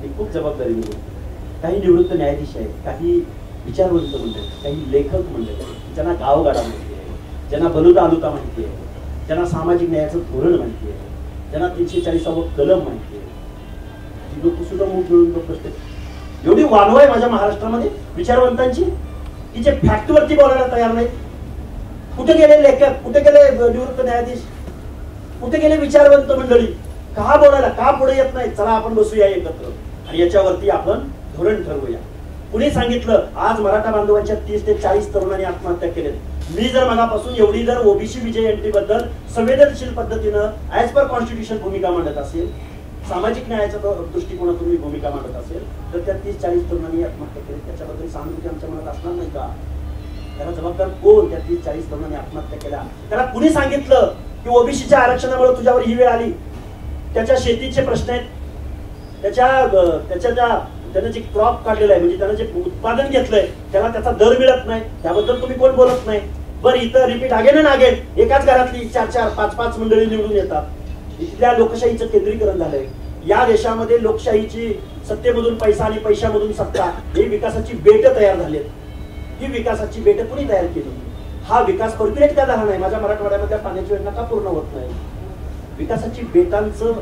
हे खूप जबाबदारी निवडून. काही निवृत्त न्यायाधीश आहेत, काही विचारवंत मंडळी, काही लेखक मंडळी, ज्यांना गावगाडा माहिती आहे, ज्यांना बलुता आलुता माहिती आहे, ज्यांना सामाजिक न्यायाचं धोरण माहिती आहे, ज्यांना 340वा कलम माहिती आहे, ती लोक सुद्धा मूग मिळून बसते. एवढी वानवा आहे माझ्या महाराष्ट्रामध्ये विचारवंतांची की जे फॅक्टवरती बोलायला तयार नाहीत. कुठे गेले लेखक, कुठे गेले निवृत्त न्यायाधीश, कुठे गेले विचारवंत मंडळी? का बोलायला, का पुढे येत नाही? चला आपण बसूया एकत्र आणि याच्यावरती आपण धोरण ठरवूया. कुणी सांगितलं आज मराठा बांधवांच्या 30 ते 40 तरुणांनी आत्महत्या केल्यात? मी जर मनापासून एवढी जर ओबीसी विजय एंट्री बद्दल संवेदनशील पद्धतीनं ऍज पर कॉन्स्टिट्यूशन भूमिका मांडत असेल, सामाजिक न्यायाच्या दृष्टिकोनातून मी भूमिका मांडत असेल, तर त्या 30-40 तरुणांनी आत्महत्या केली, त्याच्याबद्दल सहानुभूती आमच्या मनात असणार नाही का? त्याला जबाबदार कोण? त्या 30-40 तरुणांनी आत्महत्या केल्या, त्याला कुणी सांगितलं की ओबीसीच्या आरक्षणामुळे तुझ्यावर ही वेळ आली? त्याच्या शेतीचे प्रश्न आहेत, त्यानं जे क्रॉप काढलेलं आहे, म्हणजे त्यानं जे उत्पादन घेतलंय त्याला त्याचा दर मिळत नाही, त्याबद्दल तुम्ही कोण बोलत नाही. बरं, इथं रिपीट अगेन एकाच घरातली 4-4, 5-5 मंडळी निवडून येतात. इथल्या लोकशाहीचं केंद्रीकरण झालंय. या देशामध्ये लोकशाहीची सत्तेमधून पैसा आणि पैशामधून सत्ता ही विकासाची बेट तयार झालीत. ही विकासाची बेट कुणी तयार केली? हा विकास कॉर्पोरेट का झाला नाही? माझ्या मराठवाड्यामध्ये पाण्याची योजना का पूर्ण होत नाही? विकासाची बेटांचं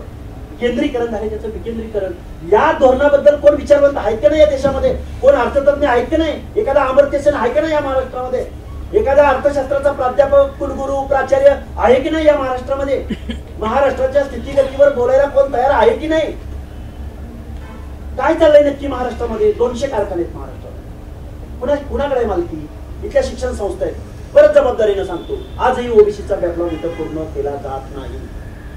केंद्रीकरण झाले, त्याचं विकेंद्रीकरण. या धोरणाबद्दल कोण विचारवंत आहे का नाही या देशामध्ये? कोण अर्थतज्ञ आहे का नाही? एखादा अमर्त्य सेन आहे का नाही या महाराष्ट्रामध्ये? एखादा अर्थशास्त्राचा प्राध्यापक, कुलगुरू, प्राचार्य आहे की नाही या महाराष्ट्रामध्ये? महाराष्ट्राच्या स्थितीगतीवर बोलायला कोण तयार आहे की नाही? काय चाललंय नक्की महाराष्ट्रामध्ये? 200 कारखाने आहेत महाराष्ट्रात. कुणाकडे मालकी? इथल्या शिक्षण संस्था आहेत. बरंच जबाबदारीनं सांगतो, आजही ओबीसीचा बॅकलॉग इथं पूर्ण केला जात नाही.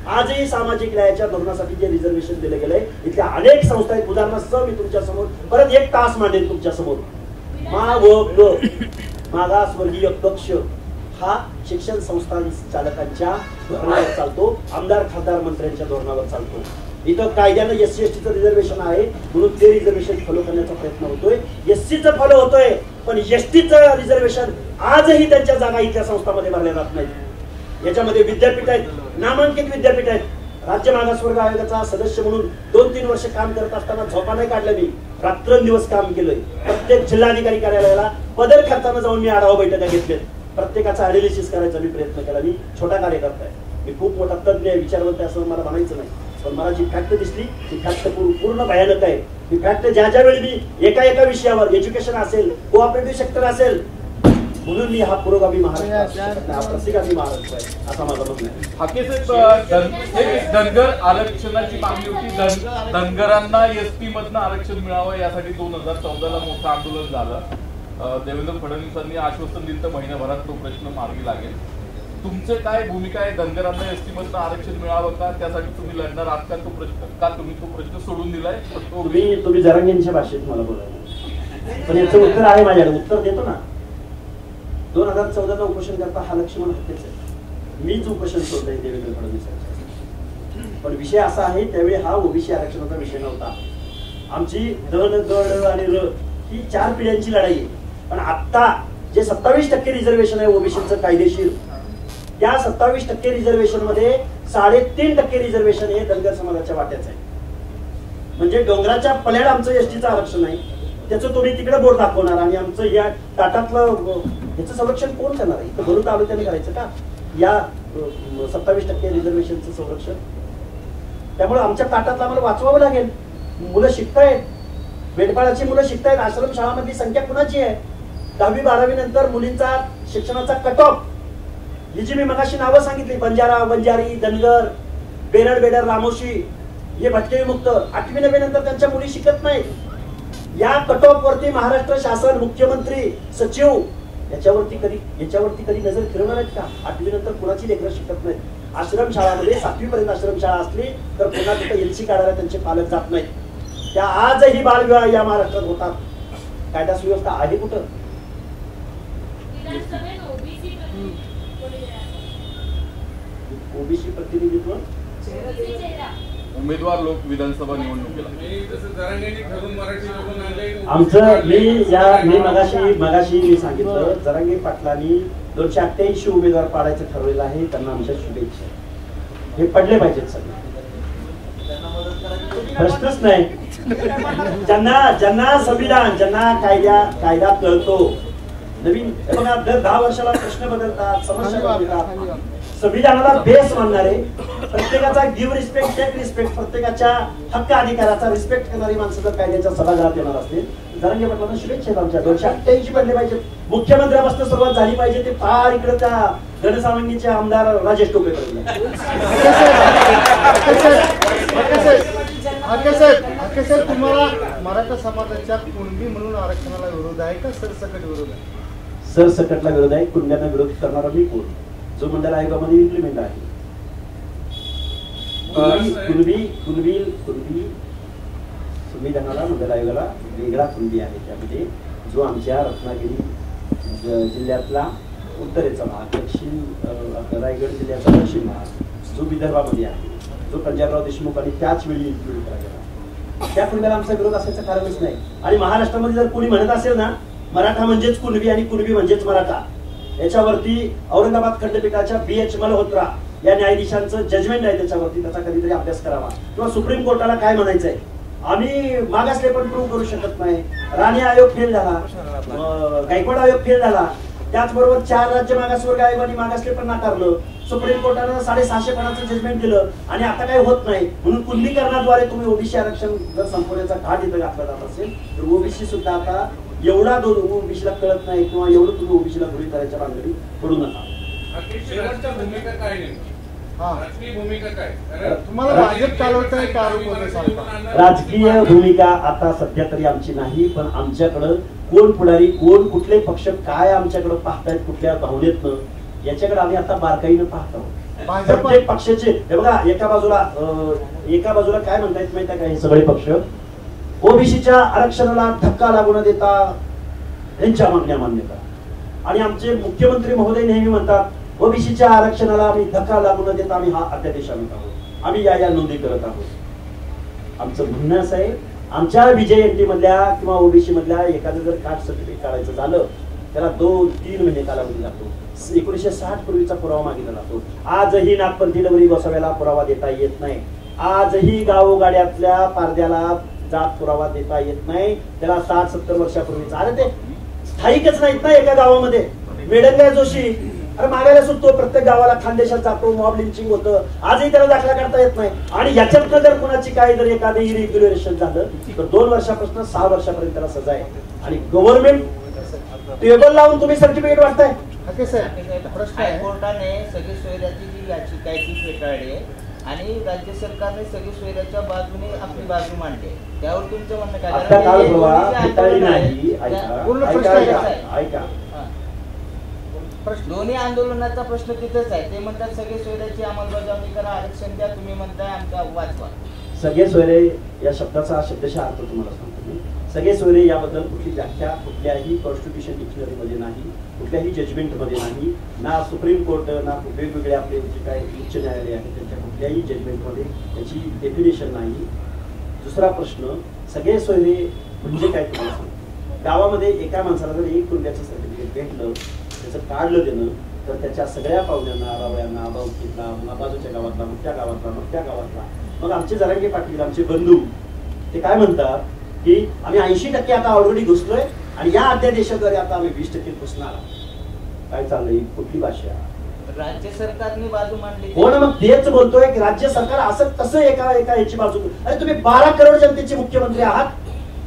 आजही सामाजिक न्यायाच्या धोरणासाठी जे रिझर्वेशन दिले गेले, इथल्या अनेक संस्था आहेत. उदाहरणासह मी तुमच्या समोर परत 1 तास मांडेल तुमच्या समोर. मागासवर्गीय कक्ष हा शिक्षण संस्था चालकांच्या धोरणावर चालतो, आमदार खासदार मंत्र्यांच्या धोरणावर चालतो. इथं कायद्यानं SC/STचं रिझर्वेशन आहे म्हणून ते रिझर्वेशन फॉलो करण्याचा प्रयत्न होतोय. SCचं फॉलो होतोय, पण STचं रिझर्वेशन आजही त्यांच्या जागा इथल्या संस्थांमध्ये भरल्या जात नाहीत. याच्यामध्ये विद्यापीठ आहेत, नामांकित विद्यापीठ आहेत. राज्य मागासवर्ग आयोगाचा सदस्य म्हणून 2-3 वर्ष काम करत असताना झोपा नाही काढलं. मी रात्रंदिवस काम केलंय. प्रत्येक जिल्हाधिकारी कार्यालयाला पदर खर्चानं जाऊन मी आढावा बैठका घेतल्यात. प्रत्येकाचा अनालिसिस करायचा मी प्रयत्न केला. मी छोटा कार्यकर्ता आहे, मी खूप मोठा तज्ञ आहे, विचारवंत आहे असं मला म्हणायचं नाही, पण मला जी फॅक्ट दिसली ती फॅक्ट पूर्ण भयानक आहे. ती फॅक्ट ज्या वेळी मी एका विषयावर, एज्युकेशन असेल, कोऑपरेटिव्ह सेक्टर असेल, म्हणून मी हा पुरोगामी महाराष्ट्र, हा प्रतिगामी महाराष्ट्र आहे असं माझं म्हणणं आहे. हाकेसाहेब, धनगर आरक्षणाची मागणी होती. धनगरांना एसटी मधनं आरक्षण मिळावं यासाठी 2014ला मोठं आंदोलन झालं. देवेंद्र फडणवीसांनी आश्वासन दिलं तर महिन्याभरात तो प्रश्न मार्गी लागेल. तुमचं काय भूमिका आहे? धनगरांना एसटी मधनं आरक्षण मिळावं का? त्यासाठी तुम्ही लढणार आहात का? तो प्रश्न का तुम्ही तो प्रश्न सोडून दिलाय? तुम्ही जरांगेंच्या भाषेत मला बोलायला, पण याचं उत्तर आहे माझ्याकडे, उत्तर देतो ना. 2014ला उपोषण करता हा लक्ष्मण हत्याच आहे. मीच उपोषण सोडलंय देवेंद्र फडणवीसांच्या. पण विषय असा आहे, त्यावेळी हा ओबीसी आरक्षणाचा विषय नव्हता. आमची धन गड आणि र ही 4 पिढ्यांची लढाई आहे. पण आता जे 27% रिझर्वेशन आहे ओबीसीचं कायदेशीर, त्या 27% रिझर्वेशन मध्ये 3.5% रिझर्वेशन हे धनगर समाजाच्या वाट्याचं आहे. म्हणजे डोंगराच्या पल्याड आमचं एसटीचं आरक्षण आहे, त्याचं तुम्ही तिकडे बोर्ड दाखवणार आणि आमचं या ताटातलं याचं संरक्षण कोण करणार आहे? इथं भरून तालुक्याने करायचं का या 27% रिझर्वेशनचं संरक्षण? त्यामुळे आमच्या ताटातलं आम्हाला वाचवावं लागेल. मुलं शिकतायत, बेडपाळाची मुलं शिकतायत. आश्रम शाळामधली संख्या कुणाची आहे? 10वी-12वी नंतर मुलींचा शिक्षणाचा कट ऑफ, ही जी मी मगाशी नावं सांगितली, बंजारा, वंजारी, धनगर, बेरड, रामोशी, हे भटके विमुक्त, 8वी-9वी नंतर त्यांच्या मुली शिकत नाहीत. या कट ऑफ वरती महाराष्ट्र शासन, मुख्यमंत्री, सचिव याच्यावरती कधी नजर फिरवणार आहेत का? 8वी नंतर कुणाची लेकरं शिकत नाहीत. आश्रम शाळामध्ये 7वी पर्यंत आश्रम शाळा असली तर पुन्हा तिथे LC काढायला त्यांचे पालक जात नाहीत. त्या आजही बालविवाह या महाराष्ट्रात होतात. कायदा सुव्यवस्था आहे कुठं? ओबीसी प्रतिनिधित्व उमेदवार लोक विधानसभा निवडणुकीला आमचं मी मगाशी मी सांगितलं, जरांगे पाटलांनी 288 उमेदवार पाडायचं ठरवलेलं आहे. त्यांना आमच्या शुभेच्छा. हे पडले पाहिजेत सगळे, प्रश्नच नाही. ज्यांना संविधान, ज्यांना कायदा कळतो, नवीन बघा, दर 10 वर्षाला प्रश्न बदलतात, समस्या बदलतात. संविधानाला बेस मानणारे, प्रत्येकाचा गिव्ह रिस्पेक्ट, टेक रिस्पेक्ट, प्रत्येकाच्या हक्क अधिकाराचा रिस्पेक्ट करणारी माणसं जर कायद्याच्या सभागृहात येणार असतील, जरांगे पाटलांना शुभेच्छा आहेत आमच्या. 288 पडले पाहिजेत. मुख्यमंत्र्यापासून सुरुवात झाली पाहिजे, ते फार इकडे त्या घनसावंगीचे आमदार राजेश टोपे पर्यंत. तुम्हाला मराठा समाजाच्या कुणबी म्हणून आरक्षणाला विरोध आहे का सरसकट विरोध आहे? सरसकटला विरोध आहे. कुणब्यांना विरोध करणारा मी कोण, जो मंडळ आयोगामध्ये इम्प्लिमेंट आहे. कुणबी संविधानाला मंडळ आयोगाला वेगळा कुणबी आहे. त्यामध्ये जो आमच्या रत्नागिरी जिल्ह्यातला उत्तरेचा भाग, दक्षिण रायगड जिल्ह्याचा दक्षिण भाग, जो विदर्भामध्ये आहे, जो पंजाबराव देशमुख आणि त्याच वेळी इम्प्लिमेंट करा गेला, त्या कुणब्याला आमचा विरोध असायचं कारणच नाही. आणि महाराष्ट्रामध्ये जर कोणी म्हणत असेल ना मराठा म्हणजेच कुणबी आणि कुणबी म्हणजेच मराठा, याच्यावरती औरंगाबाद खंडपीठाच्या BH मल्होत्रा या न्यायाधीशांचं जजमेंट आहे, त्याच्यावरती त्याचा कधीतरी अभ्यास करावा. किंवा सुप्रीम कोर्टाला काय म्हणायचंय, आम्ही मागासले पण प्रूव्ह करू शकत नाही. राणे आयोग फेल झाला, गायकवाड आयोग फेल झाला, त्याचबरोबर 4 राज्य मागासवर्ग आयोगाने मागासले पण नाकारलं. सुप्रीम कोर्टानं 650 जजमेंट दिलं आणि आता काही होत नाही. म्हणून कुणबीकरणाद्वारे तुम्ही ओबीसी आरक्षण जर संपवण्याचा घाट इथं घातला जात असेल तर ओबीसी सुद्धा आता एवढा ओबीसीला कळत नाही किंवा एवढं तुम्ही ओबीसीला गृहीत करायच्या भानगडी पडू नका. शेवटच्या भूमिका काय नेमकी? राजकीय भूमिका काय? तुम्हाला भाजप चालवताय का आरोप होते सारखा? राजकीय भूमिका आता सध्या तरी आमची नाही, पण आमच्याकडं कोण पुढारी, कोण कुठले पक्ष काय आमच्याकडे पाहतायत, कुठल्या भावनेतनं, याच्याकडे आम्ही आता बारकाईनं पाहत आहोत. प्रत्येक पक्षाचे हे बघा, एका बाजूला काय म्हणतायत माहिती आहे का, हे सगळे पक्ष ओबीसीच्या आरक्षणाला धक्का लागू न देता यांच्या मागण्या मान्य करा. आणि आमचे मुख्यमंत्री महोदय नेहमी म्हणतात ओबीसीच्या आरक्षणाला आम्ही धक्का लागू न देता आम्ही हा अध्यादेश आणत आहोत, आम्ही या नोंदी करत आहोत. आमचं म्हणणं असं आहे, आमच्या VJNT मधल्या किंवा ओबीसी मधल्या एखादं जर कास्ट सर्टिफिकेट काढायचं झालं त्याला 2-3 महिने कालावधी लागतो. 1960 पूर्वीचा पुरावा मागितला जातो. आजही नागपंथी डवरी गोसाव्याला पुरावा देता येत नाही. आजही गावोगाड्यातल्या पारद्याला जात पुरावा देता येत नाही. त्याला 60-70 वर्षापूर्वीचा, अरे ते स्थायिकच नाहीत ना एका गावामध्ये. वेडंगा जोशी अरे मागायला सुटतो, प्रत्येक गावाला खानदेशात जातो, मॉब लिंचिंग होतं, आजही त्याला दाखला काढता येत नाही. आणि याच्यातनं जर कुणाची काही जर एखादं इरेग्युलेशन झालं तर 2 वर्षापासून 6 वर्षापर्यंत त्याला सजा आहे. आणि गव्हर्नमेंट टेबल लावून तुम्ही सर्टिफिकेट वाटताय. हायकोर्टाने सगळी सोयऱ्याची जी याचिका आहे ती फेटाळली आहे आणि राज्य सरकारने सगळी सोयऱ्याच्या बाजूने आपली बाजू मांडली. त्यावर तुमचं म्हणणं काय? दोन्ही आंदोलनाचा प्रश्न तिथेच आहे. ते म्हणतात सगळे सोयऱ्याची अंमलबजावणी करा, आरक्षण द्या, तुम्ही म्हणताय आमचा वाचवा. सगळे सोयरे या शब्दाचा शब्दशः अर्थ तुम्हाला सांगतो मी. सगळे सोयरे याबद्दल कुठली व्याख्या कुठल्याही कॉन्स्टिट्यूशन डिक्शनरीमध्ये नाही, कुठल्याही जजमेंटमध्ये नाही, ना सुप्रीम कोर्ट ना वेगवेगळे आपले जे काही उच्च न्यायालय आहे त्यांच्या कुठल्याही जजमेंटमध्ये त्याची डेफिनेशन नाही. दुसरा प्रश्न, सगळे सोयरे म्हणजे काय तुम्हाला सांगतो. गावामध्ये एका माणसाला जर 1 कुणब्याचं सर्टिफिकेट भेटलं, त्याचं काढलं देणं, तर त्याच्या सगळ्या पाहुण्यांना, रावयांना, बावकीतला, बाजूच्या गावातला, मग त्या गावातला, मग त्या गावातला, मग आमचे जरांगे पाटील, आमचे बंधू ते काय म्हणतात की आम्ही 80% आता ऑलरेडी घुसलोय आणि या अध्यादेशाद्वारे आता आम्ही 20% घुसणार. काय चाललंय, कुठली भाषा? राज्य सरकारने बाजू मांडली. हो ना, मग तेच बोलतोय की राज्य सरकार असं कसं एका याची बाजू. अरे तुम्ही 12 करोड जनतेचे मुख्यमंत्री आहात,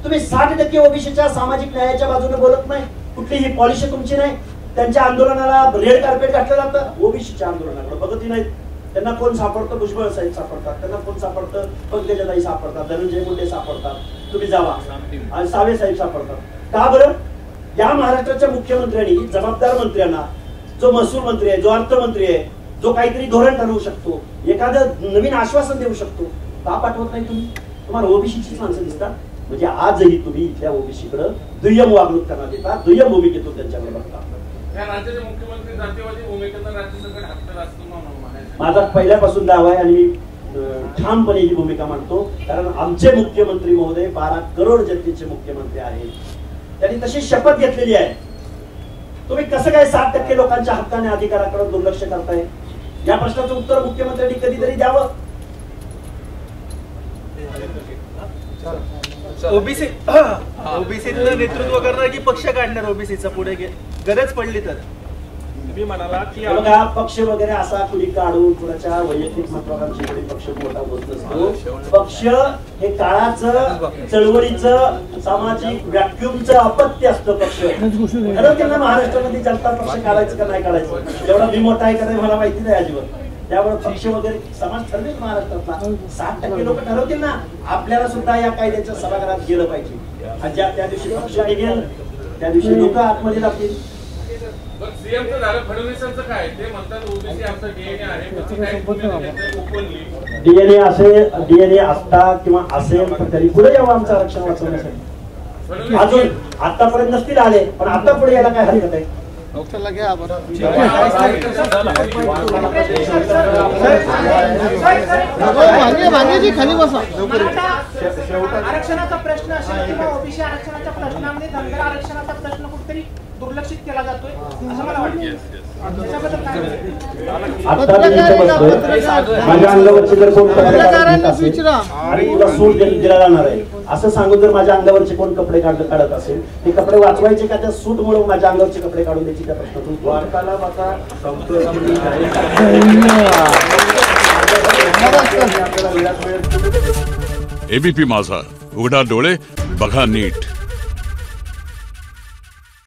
तुम्ही 60% ओबीसीच्या सामाजिक न्यायाच्या बाजूने बोलत नाही. कुठलीही पॉलिसी तुमची नाही. त्यांच्या आंदोलनाला रेड कार्पेट घातलं जातं, ओबीसीच्या आंदोलनाकडे बघतही नाहीत. त्यांना कोण सापडतं? भुजबळ साहेब सापडतात, त्यांना कोण सापडतं? पंकजाताई सापडतात, धनंजय मुंडे सापडतात, तुम्ही जावा, आणि सावे साहेब सापडतात. का बरं? या महाराष्ट्राच्या मुख्यमंत्र्यांनी, जबाबदार मंत्र्यांना, जो महसूल मंत्री आहे, जो अर्थमंत्री आहे, जो काहीतरी धोरण ठरवू शकतो, एखादं नवीन आश्वासन देऊ शकतो, का पाठवत नाही तुम्ही? तुम्हाला ओबीसीचीच माणसं दिसतात. म्हणजे आजही तुम्ही इथल्या ओबीसीकडे दुय्यम वागणूक करण्यात येतात, दुय्यम भूमिकेतून त्यांच्याकडे बघता. राज्याचे मुख्यमंत्री जातीवादी भूमिकेचा राज्य सरकार हक्क असतो माझा पहिल्यापासून दावा आहे आणि मी ठामपणे ही भूमिका मांडतो. कारण आमचे मुख्यमंत्री महोदय 12 करोड जनतेचे मुख्यमंत्री आहेत. त्यांनी तशी शपथ घेतलेली आहे. तुम्ही कसं काय 7% लोकांच्या हक्काने अधिकाराकडे दुर्लक्ष करताय? या प्रश्नाचं उत्तर मुख्यमंत्र्यांनी कधीतरी द्यावं. ओबीसीचं नेतृत्व करणार की पक्ष काढणार ओबीसीचा पुढे गरज पडली तर? तुम्ही म्हणाला की बघा, पक्ष वगैरे असा कुणी काढून कुणाच्या वैयक्तिक महत्वाकांक्षी पक्ष मोठा होत नसतो. पक्ष हे काळाचं, चळवळीचं, सामाजिक व्हॅक्युमचं अपत्य असतं. पक्ष ठरवतील ना महाराष्ट्रामध्ये जनता पक्ष काढायचं का नाही काढायचं. एवढा मी मोठा आहे का नाही मला माहिती नाही अजिबात. त्यामुळे पक्ष वगैरे समाज ठरवेल महाराष्ट्रातला. 60% लोक ठरवतील ना. आपल्याला सुद्धा या कायद्याच्या सभागृहात गेलं पाहिजे. आणि त्या दिवशी पक्ष निघेल त्या दिवशी लोक आतमध्ये जातील. पण सीएमचं झालं, फडणवीसांचं काय? ते म्हणतात ओबीसी आमचा डीएनए आहे, पण ते काही तुम्ही घेतलंय ओपनली. डीएनए असता किंवा असेल तर तरी पुढे यावं आमचं आरक्षण वाचवण्यासाठी. अजून आतापर्यंत नसतील आले, पण आता पुढे यायला काय हरकत आहे? घ्या मागे खाली बसा. आरक्षणाचा प्रश्न असेल किंवा ओबीसी आरक्षणाच्या प्रश्नामध्ये धनगर आरक्षणाचा प्रश्न कुठेतरी दुर्लक्षित केला जातोय असं मला वाटतं. त्याच्याबद्दल काय म्हणणं? आता मी इथे बसलोय, माझ्या अंगावरचे जर कोण कपडे काढत असेल आणि तुला सूट दिला जाणार आहे असं सांगून जर माझ्या अंगावरचे कोण कपडे काढत असेल, ते कपडे वाचवायचे का त्या सूटमुळे माझ्या अंगावरचे कपडे काढून द्यायची त्या प्रश्नातून वार्तालाप आता एबीपी माझा, उघडा डोळे बघा नीट.